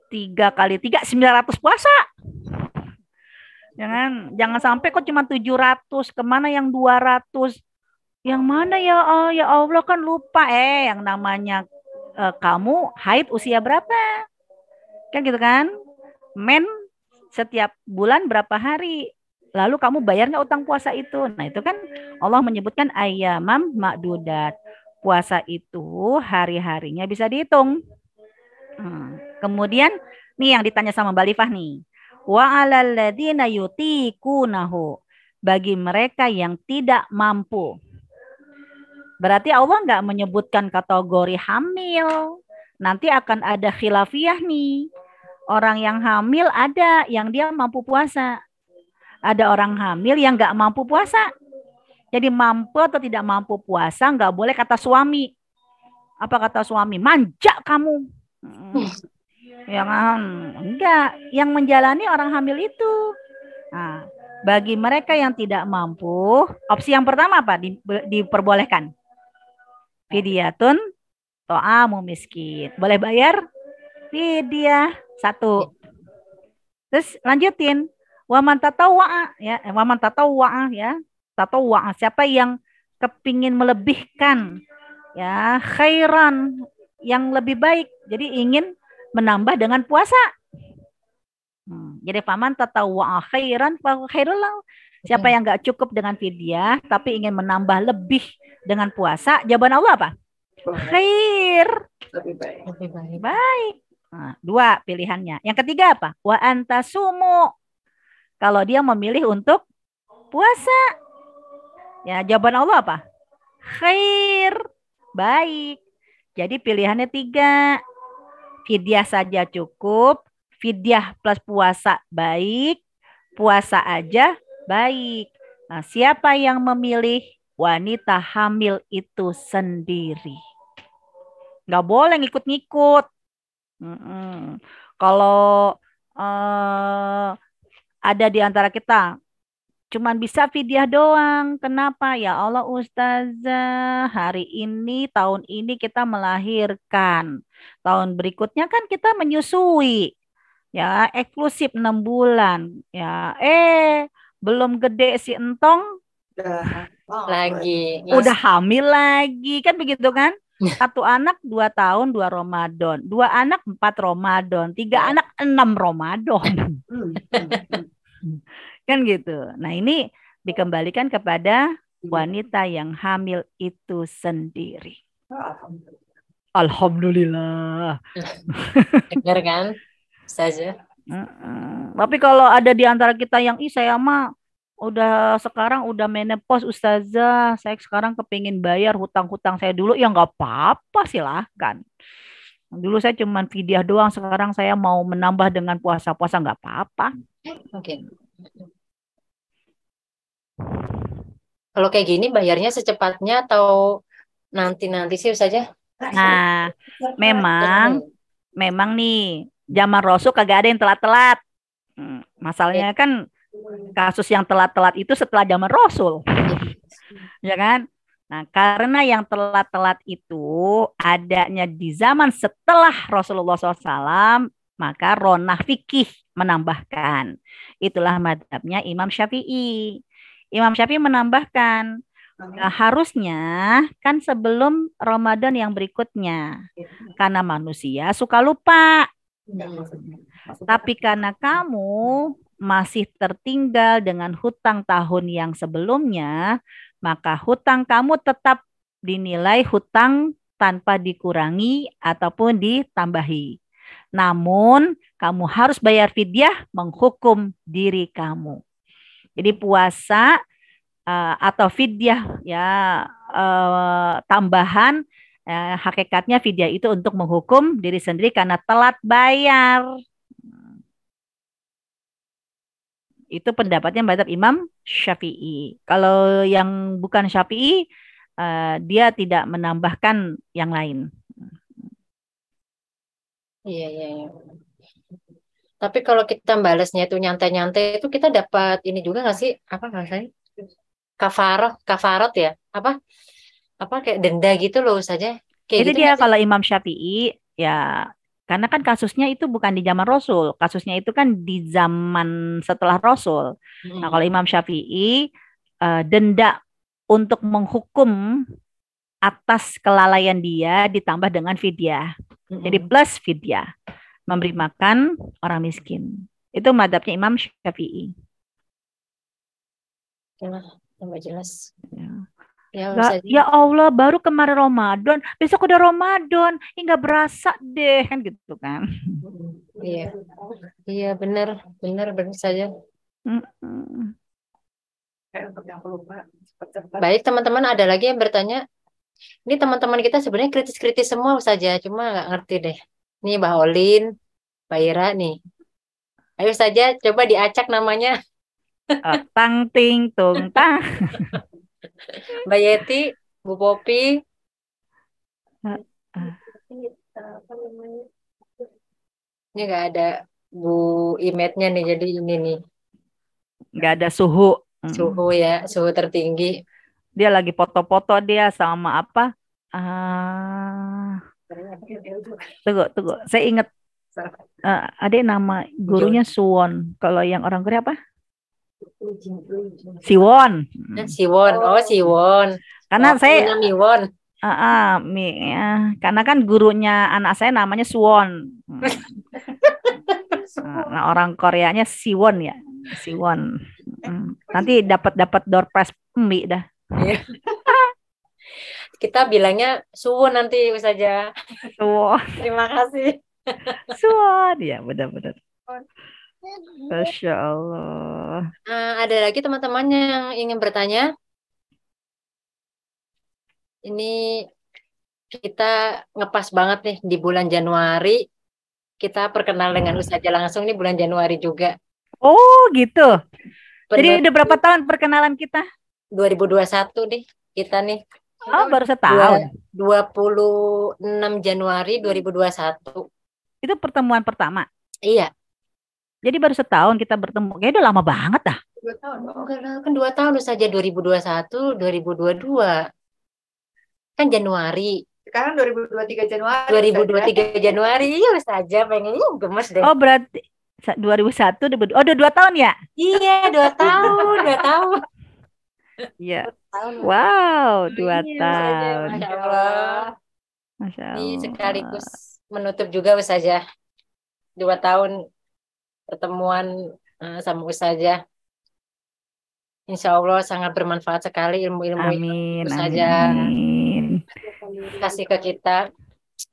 3 kali 3 900 puasa. Jangan sampai kok cuma 700, kemana yang 200? Yang mana ya Allah kan lupa yang namanya kamu haid usia berapa? Kan gitu kan? Men setiap bulan berapa hari? Lalu kamu bayar nggak utang puasa itu? Nah itu kan Allah menyebutkan ayyamam ma'dudat. Puasa itu hari-harinya bisa dihitung. Kemudian nih yang ditanya sama Mbak Lifah nih. Wa 'alal ladzina yutiqunahu. Bagi mereka yang tidak mampu. Berarti Allah nggak menyebutkan kategori hamil. Nanti akan ada khilafiyah nih. Orang yang hamil ada yang dia mampu puasa. Ada orang hamil yang nggak mampu puasa. Jadi mampu atau tidak mampu puasa nggak boleh kata suami. Apa kata suami? Manja kamu. Ya kan? Enggak. Yang menjalani orang hamil itu. Nah, bagi mereka yang tidak mampu, opsi yang pertama apa? Diperbolehkan. Fidyatun ta'amu miskin. Boleh bayar? Fidyah 1. Terus lanjutin. Waman tatawwa ya, waman tatawwa ya. Tatawwa siapa yang kepingin melebihkan ya, khairan yang lebih baik. Jadi ingin menambah dengan puasa. Jadi faman tatawwa khairan fa khairul lahu. Siapa yang enggak cukup dengan fidyah tapi ingin menambah lebih dengan puasa, jawaban Allah apa? Khair. Lebih baik. Lebih baik. Baik. Nah, 2 pilihannya. Yang ketiga apa? Wa antasumu. Kalau dia memilih untuk puasa. Ya, jawaban Allah apa? Khair. Baik. Jadi pilihannya 3. Fidyah saja cukup. Fidyah plus puasa baik. Puasa aja baik. Nah, siapa yang memilih? Wanita hamil itu sendiri. Nggak boleh ngikut-ngikut. Kalau ada di antara kita cuman bisa fidyah doang. Kenapa? Ya Allah Ustazah, hari ini, tahun ini kita melahirkan. Tahun berikutnya kan kita menyusui. Ya, eksklusif 6 bulan. Ya, belum gede si entong.
Lagi.
Udah hamil lagi. Kan begitu kan? 1 anak 2 tahun 2 Ramadan. 2 anak 4 Ramadan. 3 anak 6 Ramadan. Kan gitu. Nah ini dikembalikan kepada wanita yang hamil itu sendiri. Alhamdulillah.
Dengar kan? Saja.
Tapi kalau ada di antara kita yang saya mah sekarang udah menopause Ustazah. Saya sekarang kepingin bayar hutang-hutang saya dulu. Ya nggak apa-apa, silahkan. Dulu saya cuma fidyah doang. Sekarang saya mau menambah dengan puasa-puasa, nggak apa-apa.
Oke. Kalau kayak gini bayarnya secepatnya atau nanti-nanti sih saja?
Nah, memang nih zaman Rasul kagak ada yang telat-telat. Masalahnya kan kasus yang telat-telat itu setelah zaman Rasul, ya kan? Nah, karena yang telat-telat itu adanya di zaman setelah Rasulullah SAW, maka ronah fikih menambahkan. Itulah madhabnya Imam Syafi'i. Imam Syafi'i menambahkan, harusnya kan sebelum Ramadan yang berikutnya. Karena manusia suka lupa. Tapi karena kamu masih tertinggal dengan hutang tahun yang sebelumnya, maka hutang kamu tetap dinilai hutang tanpa dikurangi ataupun ditambahi. Namun, kamu harus bayar fidyah menghukum diri kamu. Jadi puasa atau fidyah ya tambahan, hakikatnya fidyah itu untuk menghukum diri sendiri karena telat bayar. Itu pendapatnya madhab Imam Syafi'i. Kalau yang bukan Syafi'i, dia tidak menambahkan yang lain.
Iya, iya, iya. Tapi kalau kita balasnya itu nyantai-nyantai itu kita dapat ini juga nggak sih? Apa rasanya? Kafarot ya? Apa kayak denda gitu loh saja? Kayak
Itu
gitu
dia
nggak sih?
kalau Imam Syafi'i, ya karena kan kasusnya itu bukan di zaman Rasul. Kasusnya itu kan di zaman setelah Rasul. Nah, kalau Imam Syafi'i, denda untuk menghukum atas kelalaian dia ditambah dengan fidyah. Jadi plus fidyah. Memberi makan orang miskin. Itu madhabnya Imam Syafi'i.
Tambah jelas.
Ya.
Ya,
Ya Allah, baru kemarin Ramadan, besok udah Ramadan, nggak berasa deh, kan gitu kan.
Iya, iya benar saja. Baik teman-teman, ada lagi yang bertanya. Ini teman-teman kita sebenarnya kritis-kritis semua saja, cuma nggak ngerti deh. Nih Mbak Olin, Mbak Ira nih. Ayo saja coba diacak namanya.
Tang ting tung tang.
Mbak Yeti, Bu Popi. Ini nggak ada Bu Imetnya nih, jadi ini nih.
Nggak ada suhu.
Suhu ya, suhu tertinggi.
Dia lagi foto-foto dia sama apa? Tunggu. Saya ingat ada nama gurunya Suwon. Kalau yang orang Korea apa? Siwon.
Siwon. Oh, Siwon.
Karena saya
Miwon.
karena kan gurunya anak saya namanya Suwon. Nah, orang Koreanya Siwon ya. Siwon. Nanti dapat door prize mie dah.
Kita bilangnya Suwon nanti saja.
Suwon.
Terima kasih.
Suwon ya, benar-benar. Masya Allah.
Ada lagi teman-teman yang ingin bertanya? Ini kita ngepas banget nih di bulan Januari. Kita perkenal dengan Ustazah langsung nih bulan Januari juga.
Oh gitu. Jadi udah berapa tahun perkenalan kita?
2021 nih kita nih.
Oh baru setahun.
26 Januari 2021.
Itu pertemuan pertama?
Iya.
Jadi baru setahun kita bertemu. Kayaknya udah lama banget dah.
2 tahun. Kan 2 tahun saja 2021, 2022. Kan Januari.
Sekarang 2023 Januari.
2023 Januari. Iya saja pengennya gemes deh.
Oh berarti 2001, udah 2 tahun ya?
Iya 2 tahun, 2 tahun.
Iya. Wow, 2 tahun.
Masya Allah.
Masya Allah.
Ini sekaligus menutup juga Ustazah 2 tahun pertemuan sama Ustazah. Insya Allah sangat bermanfaat sekali ilmu-ilmu
Amin.
Ustazah
Amin.
kasih ke kita.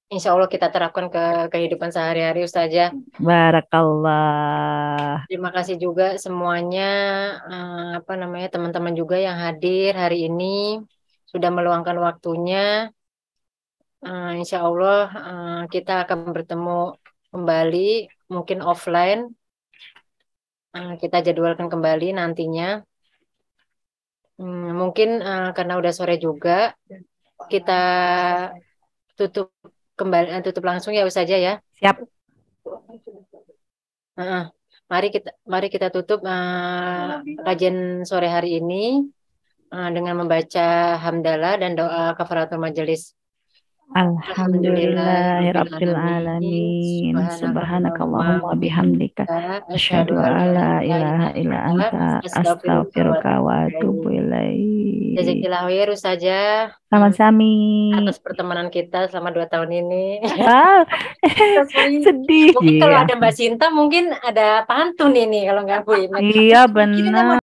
insya Allah kita terapkan ke kehidupan sehari-hari Ustazah.
Barakallah.
Terima kasih juga semuanya, teman-teman juga yang hadir hari ini sudah meluangkan waktunya. Insya Allah kita akan bertemu kembali, mungkin offline. Kita jadwalkan kembali nantinya. Mungkin karena udah sore juga, kita tutup kembali, tutup langsung ya Ustazah ya.
Siap.
Mari kita tutup kajian sore hari ini dengan membaca hamdalah dan doa kafaratul majelis.
Alhamdulillahirabbil alamin. Subhanakallahumma bihamdika asyhadu an la ilaha illa anta astaghfiruka wa atubu ilaik.
Jazakillah khair Ustazah
Sama-sama.
atas pertemanan kita selama 2 tahun ini.
Wow. Sedih
Mungkin kalau
ya.
ada Mbak Sinta mungkin ada pantun ini kalau nggak Bu Imet.
Iya benar.